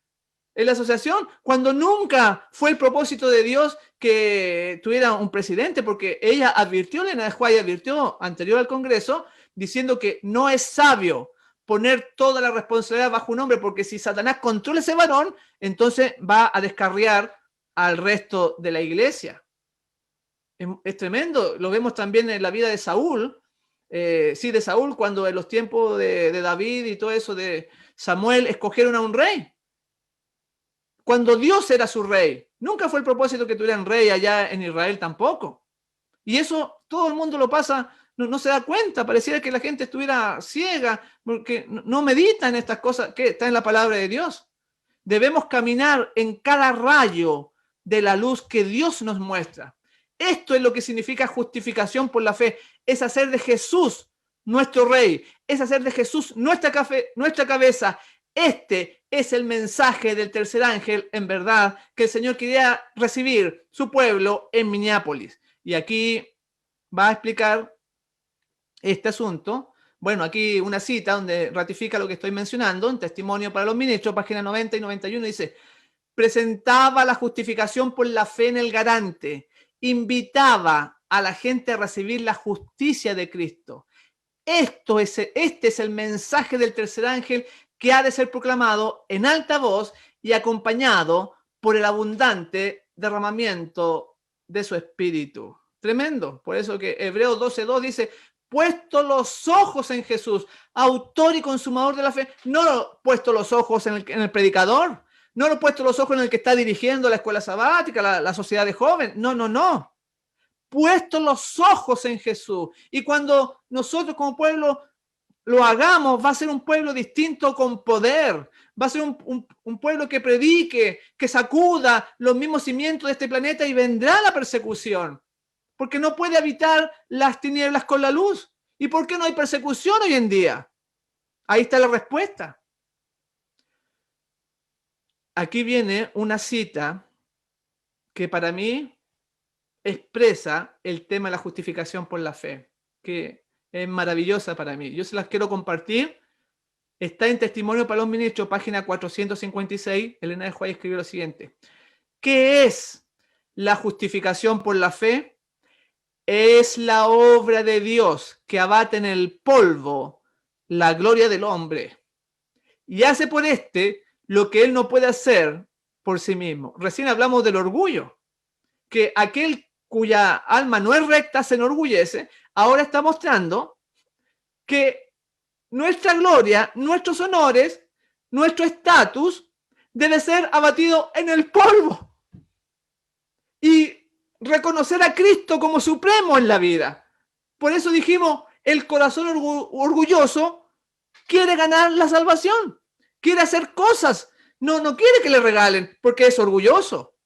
en la asociación, cuando nunca fue el propósito de Dios que tuviera un presidente, porque ella advirtió, Elena de White advirtió anterior al Congreso, diciendo que no es sabio poner toda la responsabilidad bajo un hombre, porque si Satanás controla ese varón, entonces va a descarriar al resto de la iglesia. Es tremendo, lo vemos también en la vida de Saúl, de Saúl, cuando en los tiempos de David y todo eso de Samuel escogieron a un rey. Cuando Dios era su rey, nunca fue el propósito que tuvieran rey allá en Israel tampoco. Y eso todo el mundo lo pasa, no se da cuenta, pareciera que la gente estuviera ciega, porque no medita en estas cosas que está en la palabra de Dios. Debemos caminar en cada rayo de la luz que Dios nos muestra. Esto es lo que significa justificación por la fe, es hacer de Jesús nuestro rey, es hacer de Jesús nuestra cabeza. Este es el mensaje del tercer ángel, en verdad, que el Señor quería recibir su pueblo en Minneapolis. Y aquí va a explicar este asunto. Bueno, aquí una cita donde ratifica lo que estoy mencionando, en Testimonio para los Ministros, página 90 y 91, dice: presentaba la justificación por la fe en el garante, invitaba a la gente a recibir la justicia de Cristo. Este es el mensaje del tercer ángel que ha de ser proclamado en alta voz y acompañado por el abundante derramamiento de su espíritu. Tremendo. Por eso que Hebreos 12:2 dice: puesto los ojos en Jesús, autor y consumador de la fe. No puesto los ojos en el predicador, no he puesto los ojos en el que está dirigiendo la escuela sabática, la sociedad de jóvenes. No. Puesto los ojos en Jesús. Y cuando nosotros como pueblo lo hagamos, va a ser un pueblo distinto con poder. Va a ser un pueblo que predique, que sacuda los mismos cimientos de este planeta, y vendrá la persecución. Porque no puede habitar las tinieblas con la luz. ¿Y por qué no hay persecución hoy en día? Ahí está la respuesta. Aquí viene una cita que para mí expresa el tema de la justificación por la fe, que es maravillosa para mí. Yo se las quiero compartir. Está en Testimonio para los Ministros, página 456. Elena de White escribió lo siguiente: ¿qué es la justificación por la fe? Es la obra de Dios que abate en el polvo la gloria del hombre y hace por lo que él no puede hacer por sí mismo. Recién hablamos del orgullo, que aquel cuya alma no es recta se enorgullece. Ahora está mostrando que nuestra gloria, nuestros honores, nuestro estatus debe ser abatido en el polvo y reconocer a Cristo como supremo en la vida. Por eso dijimos, el corazón orgulloso quiere ganar la salvación, quiere hacer cosas, no quiere que le regalen porque es orgulloso.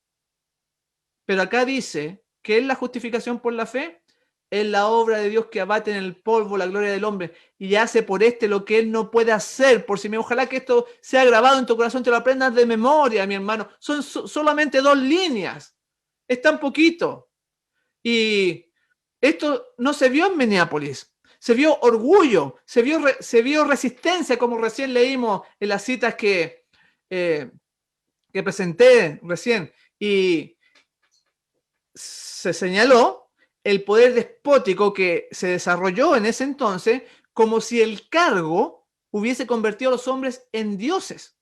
Pero acá dice que es la justificación por la fe, es la obra de Dios que abate en el polvo la gloria del hombre y hace por lo que él no puede hacer por sí mismo. Ojalá que esto sea grabado en tu corazón, te lo aprendas de memoria, mi hermano. Son solamente 2 líneas, es tan poquito. Y esto no se vio en Minneapolis, se vio orgullo, se vio resistencia, como recién leímos en las citas que presenté recién. Y se señaló el poder despótico que se desarrolló en ese entonces, como si el cargo hubiese convertido a los hombres en dioses.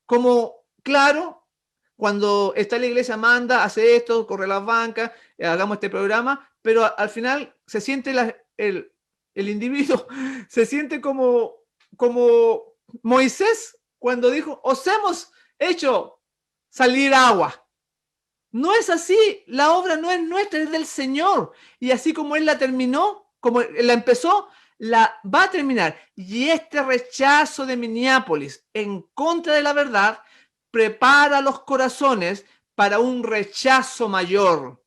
Como, claro, cuando está la iglesia manda, hace esto, corre las bancas, hagamos este programa, pero al final se siente el individuo, se siente como Moisés cuando dijo, os hemos hecho salir agua. No es así, la obra no es nuestra, es del Señor. Y así como Él la terminó, como la empezó, la va a terminar. Y este rechazo de Minneapolis en contra de la verdad prepara los corazones para un rechazo mayor.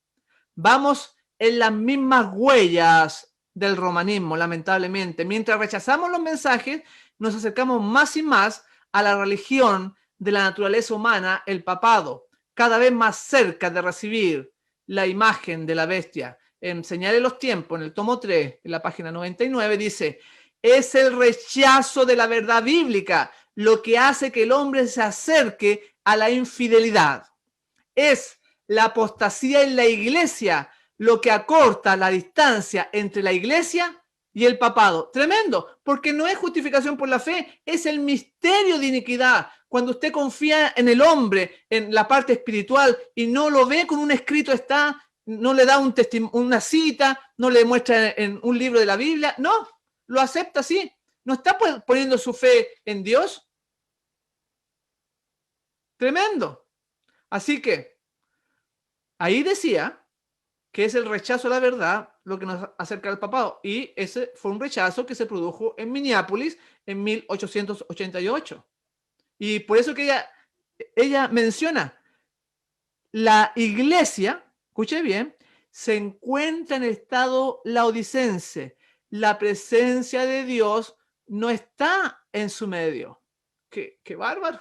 Vamos en las mismas huellas del romanismo, lamentablemente. Mientras rechazamos los mensajes, nos acercamos más y más a la religión de la naturaleza humana, el papado, cada vez más cerca de recibir la imagen de la bestia. En Señales de los Tiempos, en el tomo 3, en la página 99, dice, es el rechazo de la verdad bíblica lo que hace que el hombre se acerque a la infidelidad. Es la apostasía en la iglesia lo que acorta la distancia entre la iglesia y el papado. Tremendo, porque no es justificación por la fe, es el misterio de iniquidad. Cuando usted confía en el hombre, en la parte espiritual, y no lo ve con un escrito está, no le da una cita, no le muestra en un libro de la Biblia, no, lo acepta así. No está poniendo su fe en Dios. Tremendo. Así que ahí decía que es el rechazo a la verdad lo que nos acerca al papado. Y ese fue un rechazo que se produjo en Minneapolis en 1888. Y por eso que ella menciona, la iglesia, escuche bien, se encuentra en estado laodicense. La presencia de Dios no está en su medio. ¡Qué bárbaro!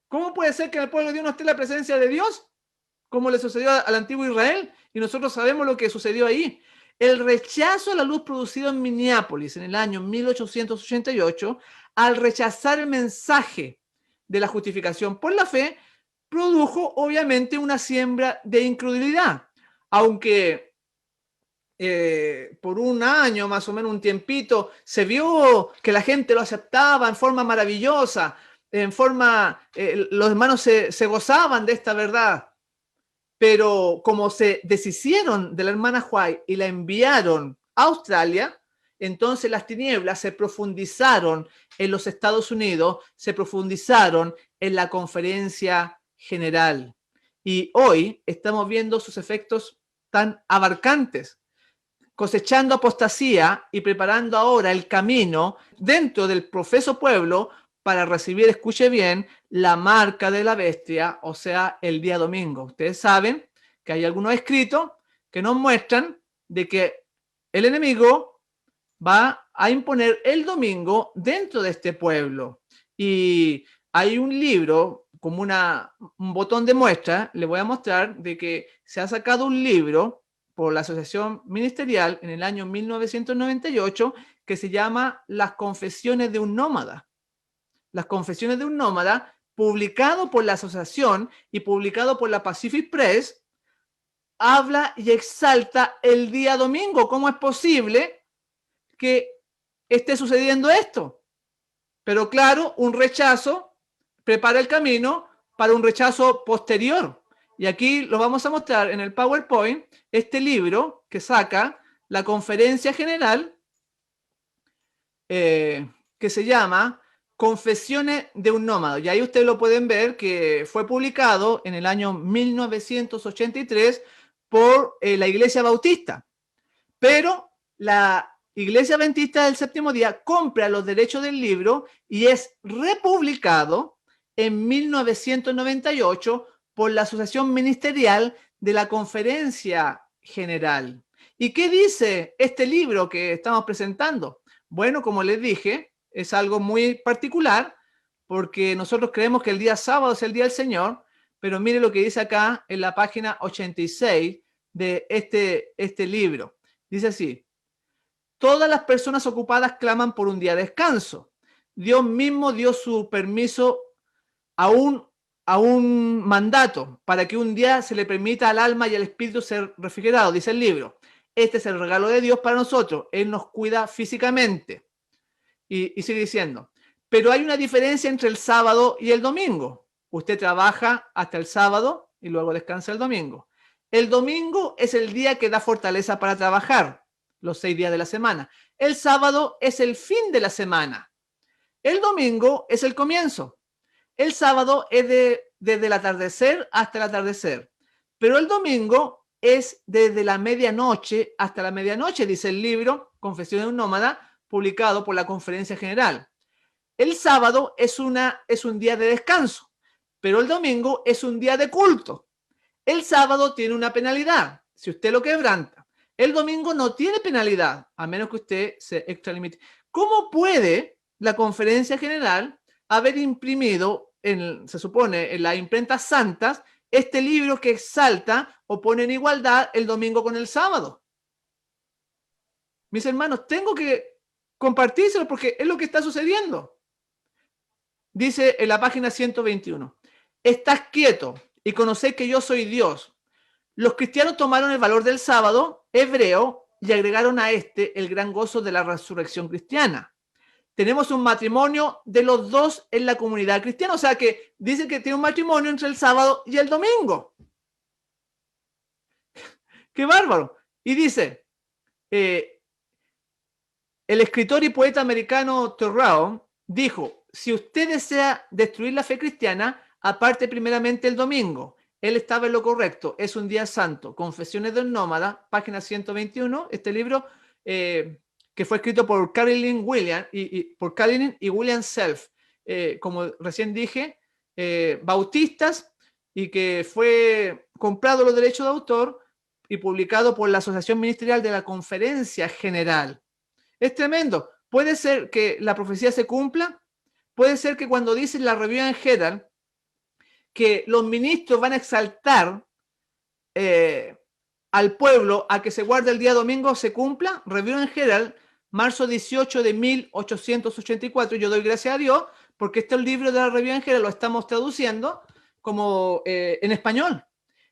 ¿Cómo puede ser que en el pueblo de Dios no esté la presencia de Dios? Como le sucedió al antiguo Israel, y nosotros sabemos lo que sucedió ahí. El rechazo a la luz producido en Minneapolis en el año 1888, al rechazar el mensaje de la justificación por la fe, produjo obviamente una siembra de incredulidad. Aunque por un año, más o menos un tiempito, se vio que la gente lo aceptaba en forma maravillosa, en forma, los hermanos se gozaban de esta verdad. Pero como se deshicieron de la hermana White y la enviaron a Australia, entonces las tinieblas se profundizaron en los Estados Unidos, se profundizaron en la conferencia general. Y hoy estamos viendo sus efectos tan abarcantes, cosechando apostasía y preparando ahora el camino dentro del profeso pueblo para recibir, escuche bien, la marca de la bestia, o sea, el día domingo. Ustedes saben que hay algunos escritos que nos muestran de que el enemigo va a imponer el domingo dentro de este pueblo. Y hay un libro, como un botón de muestra, le voy a mostrar de que se ha sacado un libro por la Asociación Ministerial en el año 1998 que se llama Las Confesiones de un Nómada. Las Confesiones de un Nómada, publicado por la asociación y publicado por la Pacific Press, habla y exalta el día domingo. ¿Cómo es posible que esté sucediendo esto? Pero claro, un rechazo prepara el camino para un rechazo posterior. Y aquí lo vamos a mostrar en el PowerPoint, este libro que saca la conferencia general, que se llama Confesiones de un Nómada. Y ahí ustedes lo pueden ver que fue publicado en el año 1983 por la Iglesia Bautista. Pero la Iglesia Adventista del Séptimo Día compra los derechos del libro y es republicado en 1998 por la Asociación Ministerial de la Conferencia General. ¿Y qué dice este libro que estamos presentando? Bueno, como les dije, es algo muy particular porque nosotros creemos que el día sábado es el día del Señor, pero mire lo que dice acá en la página 86 de este libro. Dice así: todas las personas ocupadas claman por un día de descanso. Dios mismo dio su permiso aún a un mandato para que un día se le permita al alma y al espíritu ser refrigerados, dice el libro. Este es el regalo de Dios para nosotros. Él nos cuida físicamente. Y sigue diciendo, pero hay una diferencia entre el sábado y el domingo. Usted trabaja hasta el sábado y luego descansa el domingo. El domingo es el día que da fortaleza para trabajar, los 6 días de la semana. El sábado es el fin de la semana. El domingo es el comienzo. El sábado es desde el atardecer hasta el atardecer. Pero el domingo es desde la medianoche hasta la medianoche, dice el libro Confesiones de un Nómada, publicado por la Conferencia General. El sábado es un día de descanso, pero el domingo es un día de culto. El sábado tiene una penalidad, si usted lo quebranta. El domingo no tiene penalidad, a menos que usted se extralimite. ¿Cómo puede la Conferencia General haber imprimido, se supone, en las imprentas santas, este libro que exalta o pone en igualdad el domingo con el sábado? Mis hermanos, tengo que compartírselo porque es lo que está sucediendo. Dice en la página 121, estás quieto y conocéis que yo soy Dios. Los cristianos tomaron el valor del sábado hebreo y agregaron a este el gran gozo de la resurrección cristiana. Tenemos un matrimonio de los dos en la comunidad cristiana, o sea que dice que tiene un matrimonio entre el sábado y el domingo. ¡Qué bárbaro! Y dice, el escritor y poeta americano Thoreau dijo, si usted desea destruir la fe cristiana, aparte primeramente el domingo. Él estaba en lo correcto, es un día santo. Confesiones de un Nómada, página 121, este libro que fue escrito por Carolyn y William Self, como recién dije, bautistas, y que fue comprado los derechos de autor y publicado por la Asociación Ministerial de la Conferencia General. Es tremendo. Puede ser que la profecía se cumpla. Puede ser que cuando dicen la Review and Herald que los ministros van a exaltar al pueblo a que se guarde el día domingo, se cumpla. Review and Herald, marzo 18 de 1884. Yo doy gracias a Dios porque este libro de la Review and Herald lo estamos traduciendo como en español.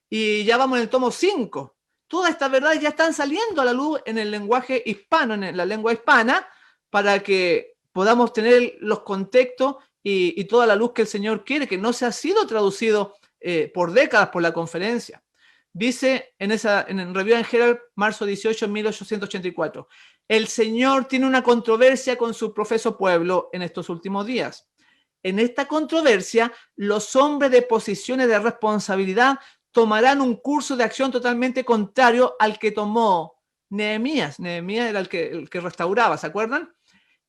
Y ya vamos en el tomo 5. Todas estas verdades ya están saliendo a la luz en el lenguaje hispano, en la lengua hispana, para que podamos tener los contextos y toda la luz que el Señor quiere, que no se ha sido traducido por décadas por la conferencia. Dice en Review and Herald, marzo 18 de 1884, el Señor tiene una controversia con su profeso pueblo en estos últimos días. En esta controversia, los hombres de posiciones de responsabilidad tomarán un curso de acción totalmente contrario al que tomó Nehemías. Nehemías era el que restauraba, ¿se acuerdan?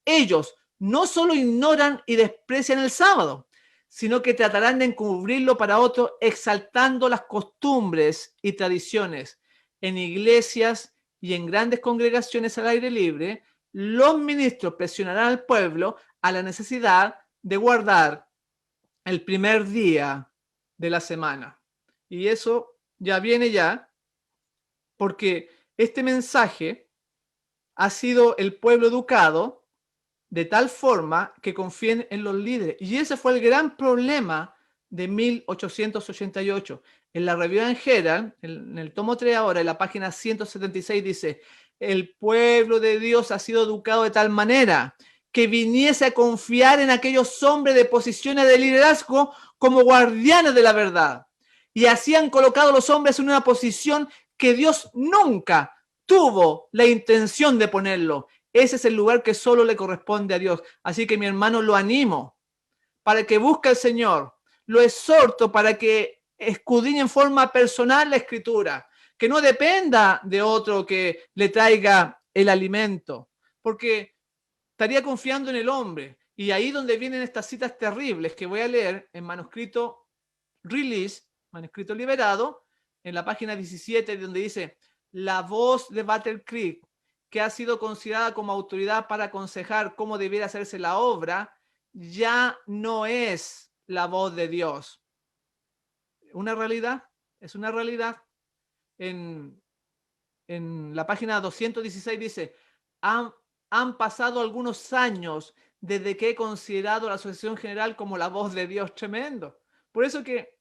Ellos no solo ignoran y desprecian el sábado, sino que tratarán de encubrirlo para otros, exaltando las costumbres y tradiciones. En iglesias y en grandes congregaciones al aire libre, los ministros presionarán al pueblo a la necesidad de guardar el primer día de la semana. Y eso ya viene ya, porque este mensaje ha sido el pueblo educado de tal forma que confíen en los líderes. Y ese fue el gran problema de 1888. En la Review and Herald, en el tomo 3 ahora, en la página 176 dice, el pueblo de Dios ha sido educado de tal manera que viniese a confiar en aquellos hombres de posiciones de liderazgo como guardianes de la verdad. Y así han colocado a los hombres en una posición que Dios nunca tuvo la intención de ponerlo. Ese es el lugar que solo le corresponde a Dios. Así que mi hermano, lo animo para que busque al Señor. Lo exhorto para que escudriñe en forma personal la Escritura. Que no dependa de otro que le traiga el alimento. Porque estaría confiando en el hombre. Y ahí donde vienen estas citas terribles que voy a leer en manuscrito release, manuscrito liberado, en la página 17, donde dice, la voz de Battle Creek, que ha sido considerada como autoridad para aconsejar cómo debiera hacerse la obra, ya no es la voz de Dios. Una realidad, es una realidad. En la página 216 dice, han pasado algunos años desde que he considerado la Asociación General como la voz de Dios. Tremendo. Por eso que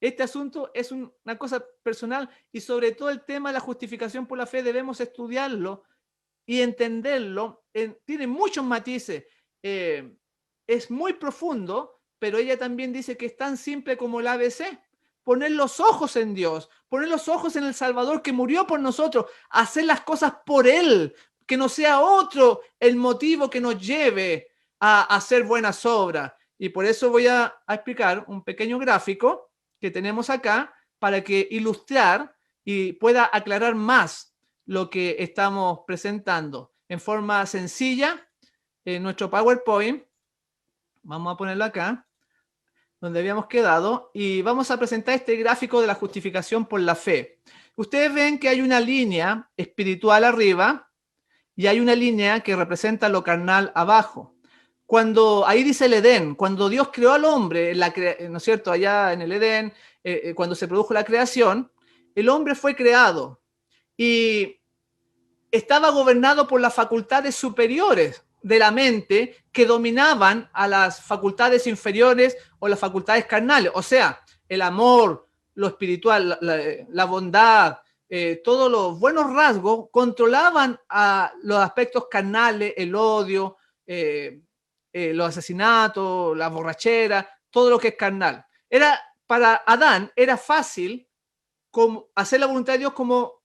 este asunto es una cosa personal y sobre todo el tema de la justificación por la fe debemos estudiarlo y entenderlo. Tiene muchos matices. Es muy profundo, pero ella también dice que es tan simple como el ABC. Poner los ojos en Dios, poner los ojos en el Salvador que murió por nosotros, hacer las cosas por Él, que no sea otro el motivo que nos lleve a hacer buenas obras. Y por eso voy a explicar un pequeño gráfico que tenemos acá para que ilustrar y pueda aclarar más lo que estamos presentando en forma sencilla en nuestro PowerPoint. Vamos a ponerlo acá, donde habíamos quedado, y vamos a presentar este gráfico de la justificación por la fe. Ustedes ven que hay una línea espiritual arriba y hay una línea que representa lo carnal abajo. Cuando, ahí dice el Edén, cuando Dios creó al hombre, ¿no es cierto? Allá en el Edén, cuando se produjo la creación, el hombre fue creado y estaba gobernado por las facultades superiores de la mente que dominaban a las facultades inferiores o las facultades carnales. O sea, el amor, lo espiritual, la bondad, todos los buenos rasgos controlaban a los aspectos carnales, el odio, los asesinatos, la borrachera, todo lo que es carnal. Para Adán era fácil como hacer la voluntad de Dios como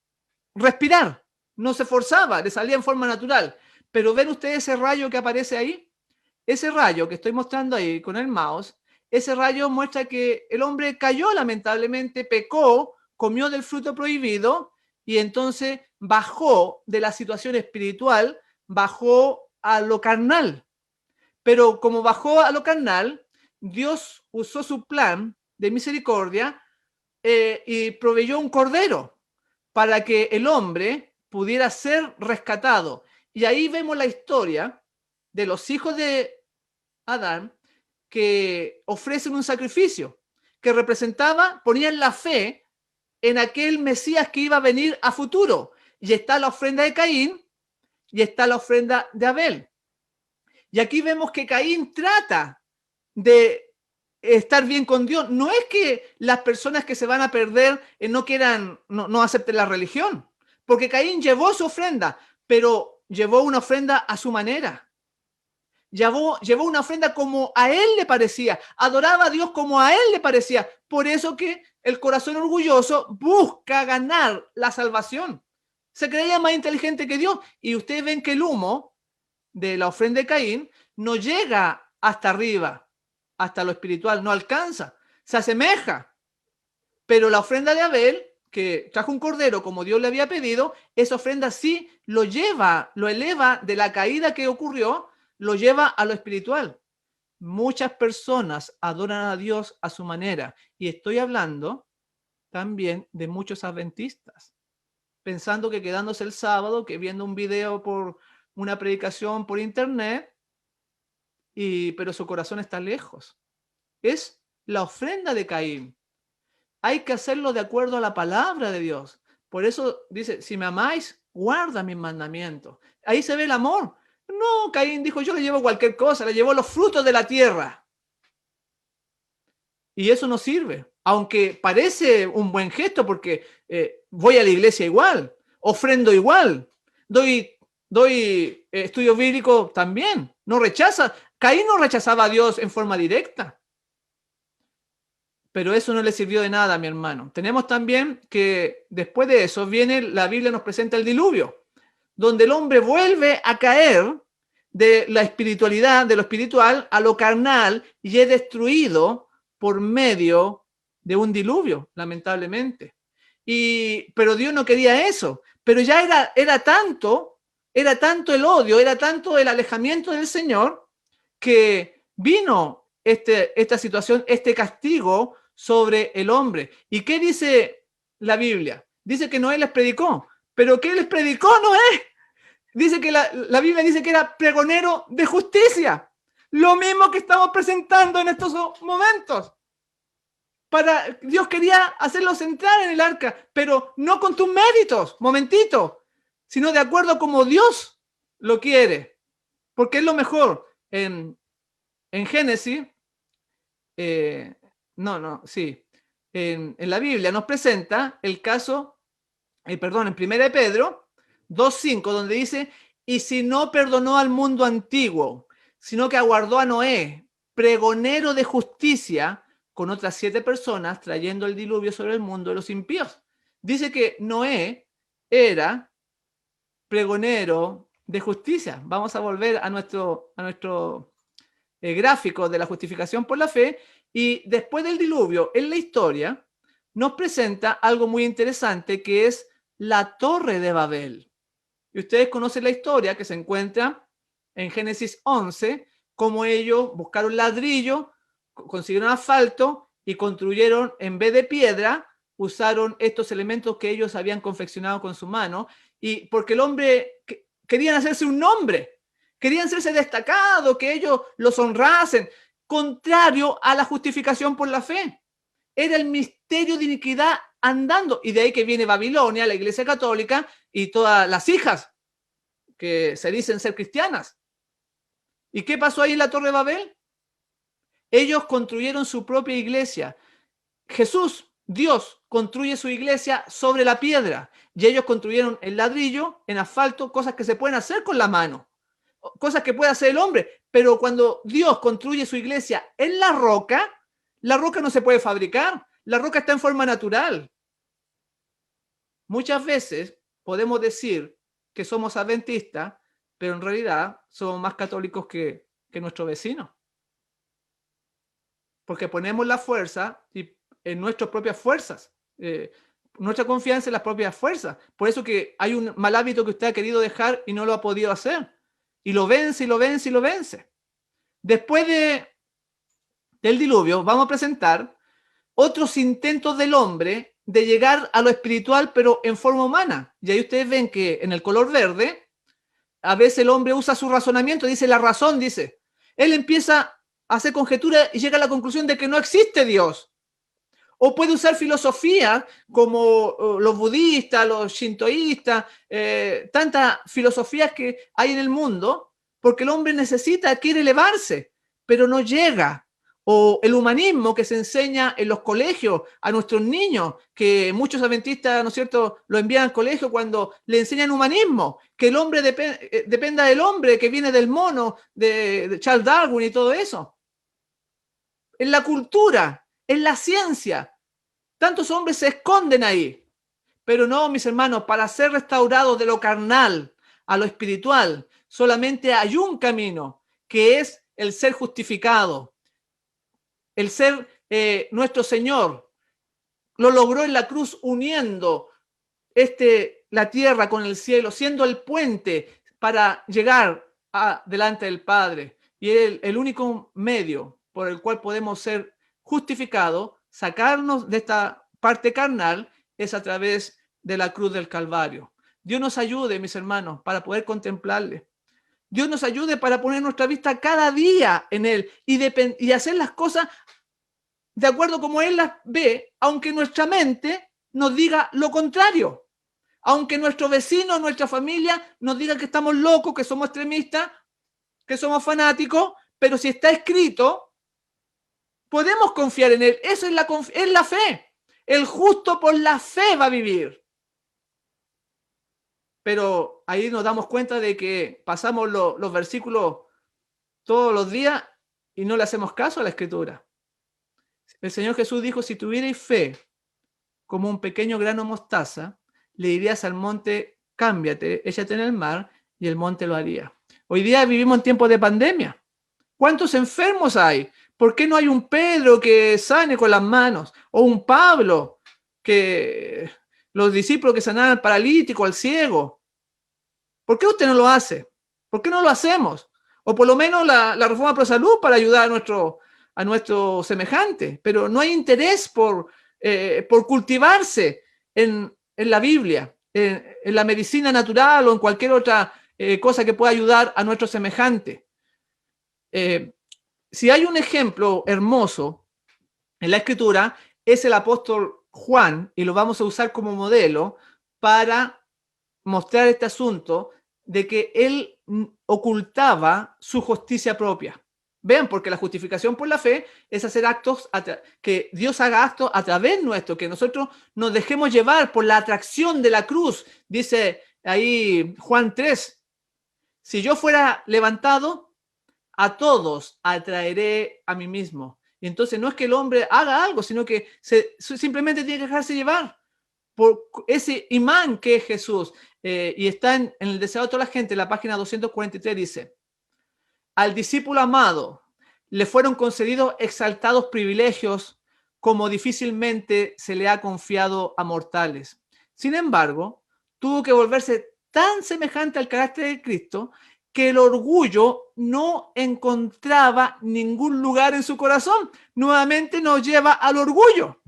respirar. No se forzaba, le salía en forma natural. Pero ven ustedes ese rayo que aparece ahí. Ese rayo que estoy mostrando ahí con el mouse, ese rayo muestra que el hombre cayó lamentablemente, pecó, comió del fruto prohibido y entonces bajó de la situación espiritual, bajó a lo carnal. Pero como bajó a lo carnal, Dios usó su plan de misericordia y proveyó un cordero para que el hombre pudiera ser rescatado. Y ahí vemos la historia de los hijos de Adán que ofrecen un sacrificio que representaba, ponían la fe en aquel Mesías que iba a venir a futuro. Y está la ofrenda de Caín y está la ofrenda de Abel. Y aquí vemos que Caín trata de estar bien con Dios. No es que las personas que se van a perder no quieran, no acepten la religión, porque Caín llevó su ofrenda, pero llevó una ofrenda a su manera. Llevó una ofrenda como a él le parecía, adoraba a Dios como a él le parecía. Por eso que el corazón orgulloso busca ganar la salvación. Se creía más inteligente que Dios. Y ustedes ven que el humo de la ofrenda de Caín no llega hasta arriba, hasta lo espiritual, no alcanza, se asemeja. Pero la ofrenda de Abel, que trajo un cordero como Dios le había pedido, esa ofrenda sí lo lleva, lo eleva de la caída que ocurrió, lo lleva a lo espiritual. Muchas personas adoran a Dios a su manera. Y estoy hablando también de muchos adventistas, pensando que quedándose el sábado, que viendo un video por una predicación por internet, pero su corazón está lejos. Es la ofrenda de Caín. Hay que hacerlo de acuerdo a la palabra de Dios. Por eso dice, si me amáis, guarda mis mandamientos. Ahí se ve el amor. No, Caín dijo, yo le llevo cualquier cosa, le llevo los frutos de la tierra. Y eso no sirve. Aunque parece un buen gesto porque voy a la iglesia igual, ofrendo igual, doy estudio bíblico también. No rechaza. Caín no rechazaba a Dios en forma directa. Pero eso no le sirvió de nada, mi hermano. Tenemos también que después de eso viene, la Biblia nos presenta el diluvio, donde el hombre vuelve a caer de la espiritualidad, de lo espiritual a lo carnal y es destruido por medio de un diluvio, lamentablemente. Pero Dios no quería eso. Pero ya era tanto el odio, era tanto el alejamiento del Señor que vino esta situación, este castigo sobre el hombre. ¿Y qué dice la Biblia? Dice que Noé les predicó. ¿Pero qué les predicó Noé? Dice que la Biblia dice que era pregonero de justicia. Lo mismo que estamos presentando en estos momentos. Dios quería hacerlos entrar en el arca, pero no con tus méritos, momentito, sino de acuerdo como Dios lo quiere. Porque es lo mejor. En Génesis, sí. En la Biblia nos presenta el caso, en 1 de Pedro 2:5, donde dice, y si no perdonó al mundo antiguo, sino que aguardó a Noé, pregonero de justicia, con otras 7 personas, trayendo el diluvio sobre el mundo de los impíos. Dice que Noé era pregonero de justicia. Vamos a volver a nuestro gráfico de la justificación por la fe, y después del diluvio, en la historia, nos presenta algo muy interesante, que es la Torre de Babel. Y ustedes conocen la historia que se encuentra en Génesis 11, cómo ellos buscaron ladrillo, consiguieron asfalto y construyeron, en vez de piedra, usaron estos elementos que ellos habían confeccionado con su mano, y porque el hombre querían hacerse un nombre, querían hacerse destacados, que ellos los honrasen, contrario a la justificación por la fe. Era el misterio de iniquidad andando, y de ahí que viene Babilonia, la Iglesia Católica y todas las hijas que se dicen ser cristianas. ¿Y qué pasó ahí en la Torre de Babel? Ellos construyeron su propia iglesia. Jesús, Dios, construye su iglesia sobre la piedra, y ellos construyeron en ladrillo, en asfalto, cosas que se pueden hacer con la mano, cosas que puede hacer el hombre. Pero cuando Dios construye su iglesia en la roca no se puede fabricar, la roca está en forma natural. Muchas veces podemos decir que somos adventistas, pero en realidad somos más católicos que nuestro vecino. Porque ponemos la fuerza en nuestras propias fuerzas, nuestra confianza en las propias fuerzas. Por eso que hay un mal hábito que usted ha querido dejar y no lo ha podido hacer. Y lo vence, y lo vence, y lo vence. Después del diluvio, vamos a presentar otros intentos del hombre de llegar a lo espiritual, pero en forma humana. Y ahí ustedes ven que en el color verde, a veces el hombre usa su razonamiento, dice la razón, dice. Él empieza a hacer conjeturas y llega a la conclusión de que no existe Dios. O puede usar filosofía como los budistas, los shintoístas, tantas filosofías que hay en el mundo, porque el hombre quiere elevarse, pero no llega. O el humanismo que se enseña en los colegios a nuestros niños, que muchos adventistas, ¿no es cierto?, lo envían al colegio cuando le enseñan humanismo, que el hombre dependa del hombre, que viene del mono, de Charles Darwin y todo eso. En la cultura, en la ciencia, tantos hombres se esconden ahí. Pero no, mis hermanos, para ser restaurados de lo carnal a lo espiritual, solamente hay un camino, que es el ser justificado. El ser nuestro Señor lo logró en la cruz, uniendo la tierra con el cielo, siendo el puente para llegar delante del Padre. Y el único medio por el cual podemos ser justificados, sacarnos de esta parte carnal, es a través de la cruz del Calvario. Dios nos ayude, mis hermanos, para poder contemplarle. Dios nos ayude para poner nuestra vista cada día en Él y hacer las cosas de acuerdo como Él las ve, aunque nuestra mente nos diga lo contrario. Aunque nuestro vecino, nuestra familia nos diga que estamos locos, que somos extremistas, que somos fanáticos, pero si está escrito, podemos confiar en Él. Eso es la fe. El justo por la fe va a vivir. Pero ahí nos damos cuenta de que pasamos los versículos todos los días y no le hacemos caso a la Escritura. El Señor Jesús dijo, si tuvierais fe como un pequeño grano de mostaza, le dirías al monte, cámbiate, échate en el mar, y el monte lo haría. Hoy día vivimos en tiempos de pandemia. ¿Cuántos enfermos hay? ¿Por qué no hay un Pedro que sane con las manos? O un Pablo, que los discípulos que sanaban al paralítico, al ciego. ¿Por qué usted no lo hace? ¿Por qué no lo hacemos? O por lo menos la reforma pro salud para ayudar a nuestro semejante. Pero no hay interés por cultivarse en la Biblia, en la medicina natural o en cualquier otra cosa que pueda ayudar a nuestro semejante. Si hay un ejemplo hermoso en la Escritura, es el apóstol Juan, y lo vamos a usar como modelo para mostrar este asunto de que él ocultaba su justicia propia. Vean, porque la justificación por la fe es hacer actos, que Dios haga actos a través nuestro, que nosotros nos dejemos llevar por la atracción de la cruz. Dice ahí Juan 3, si yo fuera levantado, a todos atraeré a mí mismo. Y entonces no es que el hombre haga algo, sino que simplemente tiene que dejarse llevar por ese imán que es Jesús. Y está en el Deseado de toda la gente, la página 243 dice, al discípulo amado le fueron concedidos exaltados privilegios como difícilmente se le ha confiado a mortales. Sin embargo, tuvo que volverse tan semejante al carácter de Cristo que el orgullo no encontraba ningún lugar en su corazón. Nuevamente nos lleva al orgullo.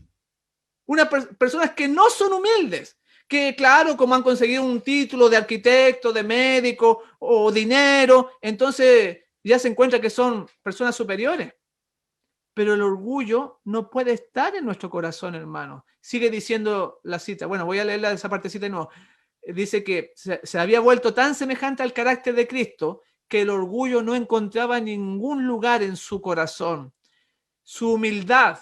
Personas que no son humildes, que claro, como han conseguido un título de arquitecto, de médico o dinero, entonces ya se encuentra que son personas superiores. Pero el orgullo no puede estar en nuestro corazón, hermano. Sigue diciendo la cita. Bueno, voy a leer esa partecita de nuevo. Dice que se había vuelto tan semejante al carácter de Cristo que el orgullo no encontraba ningún lugar en su corazón. Su humildad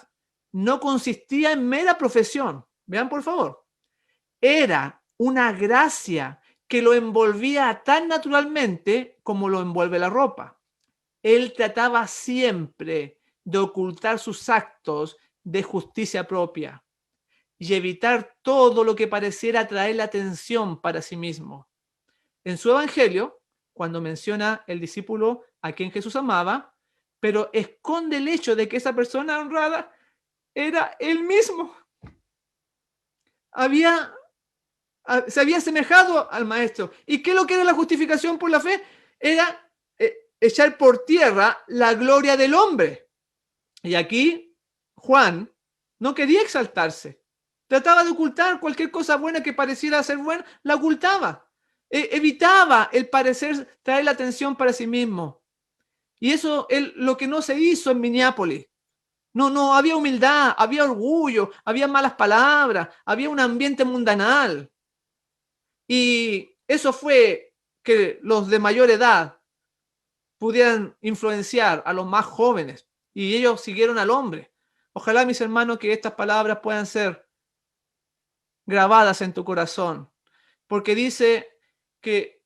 no consistía en mera profesión. Vean, por favor. Era una gracia que lo envolvía tan naturalmente como lo envuelve la ropa. Él trataba siempre de ocultar sus actos de justicia propia y evitar todo lo que pareciera atraer la atención para sí mismo. En su evangelio, cuando menciona el discípulo a quien Jesús amaba, pero esconde el hecho de que esa persona honrada era él mismo. Se había asemejado al maestro. ¿Y qué es lo que era la justificación por la fe? Era echar por tierra la gloria del hombre. Y aquí Juan no quería exaltarse. Trataba de ocultar cualquier cosa buena que pareciera ser buena, la ocultaba. Evitaba el parecer traer la atención para sí mismo. Y eso es lo que no se hizo en Minneapolis. No había humildad, había orgullo, había malas palabras, había un ambiente mundanal. Y eso fue que los de mayor edad pudieran influenciar a los más jóvenes y ellos siguieron al hombre. Ojalá, mis hermanos, que estas palabras puedan ser grabadas en tu corazón, porque dice que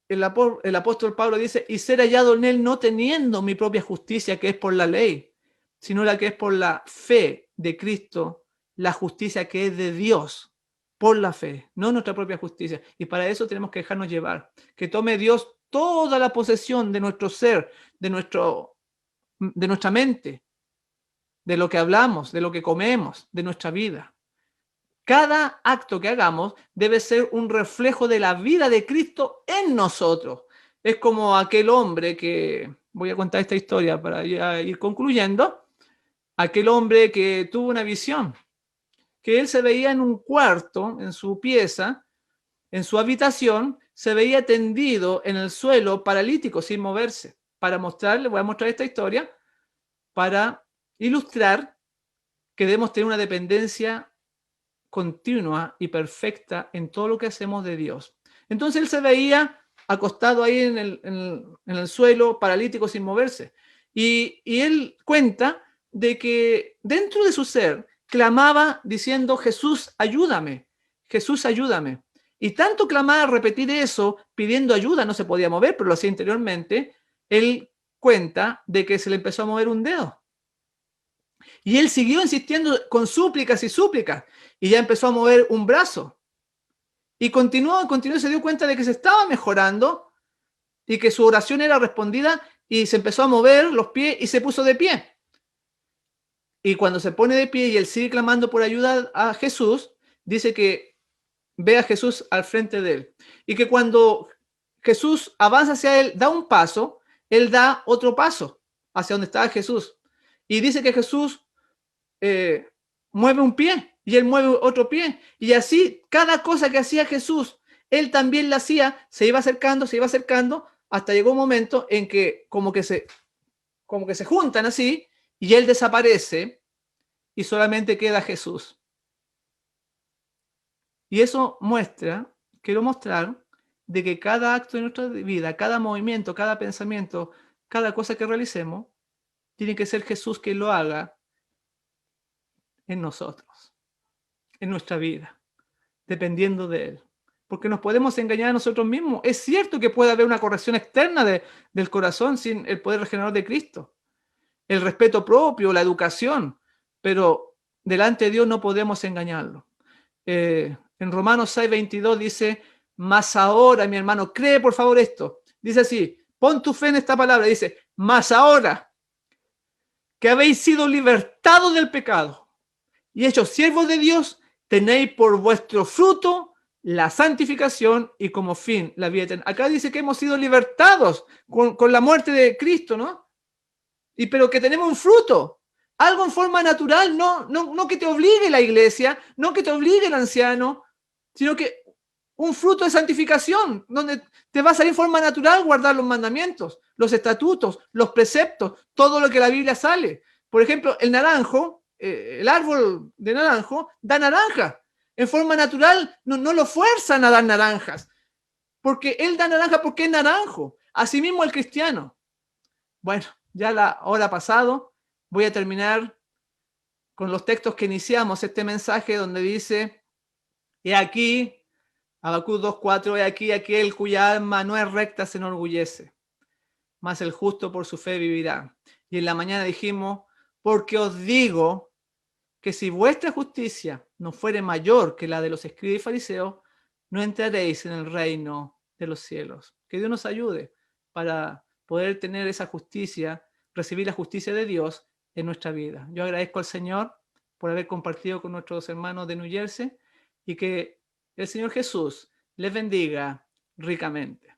el apóstol Pablo dice, y ser hallado en él no teniendo mi propia justicia que es por la ley, sino la que es por la fe de Cristo, la justicia que es de Dios, por la fe, no nuestra propia justicia. Y para eso tenemos que dejarnos llevar, que tome Dios toda la posesión de nuestro ser, de nuestra mente, de lo que hablamos, de lo que comemos, de nuestra vida. Cada acto que hagamos debe ser un reflejo de la vida de Cristo en nosotros. Es como aquel hombre que, voy a contar esta historia para ir concluyendo, aquel hombre que tuvo una visión, que él se veía en un cuarto, en su pieza, en su habitación, se veía tendido en el suelo, paralítico, sin moverse. Para mostrarle, voy a mostrar esta historia, para ilustrar que debemos tener una dependencia continua y perfecta en todo lo que hacemos de Dios. Entonces él se veía acostado ahí en el suelo, paralítico, sin moverse. Y él cuenta de que dentro de su ser clamaba diciendo, Jesús, ayúdame, Jesús, ayúdame. Y tanto clamaba, repetir eso, pidiendo ayuda, no se podía mover, pero lo hacía interiormente. Él cuenta de que se le empezó a mover un dedo. Y él siguió insistiendo con súplicas y súplicas. Y ya empezó a mover un brazo. Y continuó, se dio cuenta de que se estaba mejorando y que su oración era respondida y se empezó a mover los pies y se puso de pie. Y cuando se pone de pie y él sigue clamando por ayuda a Jesús, dice que ve a Jesús al frente de él. Y que cuando Jesús avanza hacia él, da un paso, él da otro paso hacia donde estaba Jesús. Y dice que Jesús mueve un pie y él mueve otro pie. Y así, cada cosa que hacía Jesús, él también la hacía, se iba acercando, hasta llegó un momento en que como que se juntan así y él desaparece y solamente queda Jesús. Y eso quiero mostrar de que cada acto de nuestra vida, cada movimiento, cada pensamiento, cada cosa que realicemos, tiene que ser Jesús quien lo haga en nosotros, en nuestra vida, dependiendo de Él. Porque nos podemos engañar a nosotros mismos. Es cierto que puede haber una corrección externa del corazón sin el poder regenerador de Cristo, el respeto propio, la educación, pero delante de Dios no podemos engañarlo. En Romanos 6:22 dice, mas ahora, mi hermano, cree por favor esto. Dice así, pon tu fe en esta palabra. Dice, mas ahora que habéis sido libertados del pecado y hechos siervos de Dios, tenéis por vuestro fruto la santificación y como fin la vida eterna. Acá dice que hemos sido libertados con la muerte de Cristo, ¿no? Pero que tenemos un fruto, algo en forma natural, no que te obligue la iglesia, no que te obligue el anciano, sino que un fruto de santificación, donde te va a salir en forma natural guardar los mandamientos, los estatutos, los preceptos, todo lo que la Biblia sale. Por ejemplo, el naranjo, el árbol de naranjo da naranja. En forma natural no lo fuerzan a dar naranjas, porque él da naranja porque es naranjo. Asimismo el cristiano. Bueno, ya la hora ha pasado. Voy a terminar con los textos que iniciamos este mensaje donde dice, he aquí, Habacuc 2:4, he aquí aquel cuya alma no es recta se enorgullece, mas el justo por su fe vivirá. Y en la mañana dijimos, porque os digo que si vuestra justicia no fuere mayor que la de los escribas y fariseos, no entraréis en el reino de los cielos. Que Dios nos ayude para poder tener esa justicia, recibir la justicia de Dios en nuestra vida. Yo agradezco al Señor por haber compartido con nuestros hermanos de New Jersey y que el Señor Jesús les bendiga ricamente.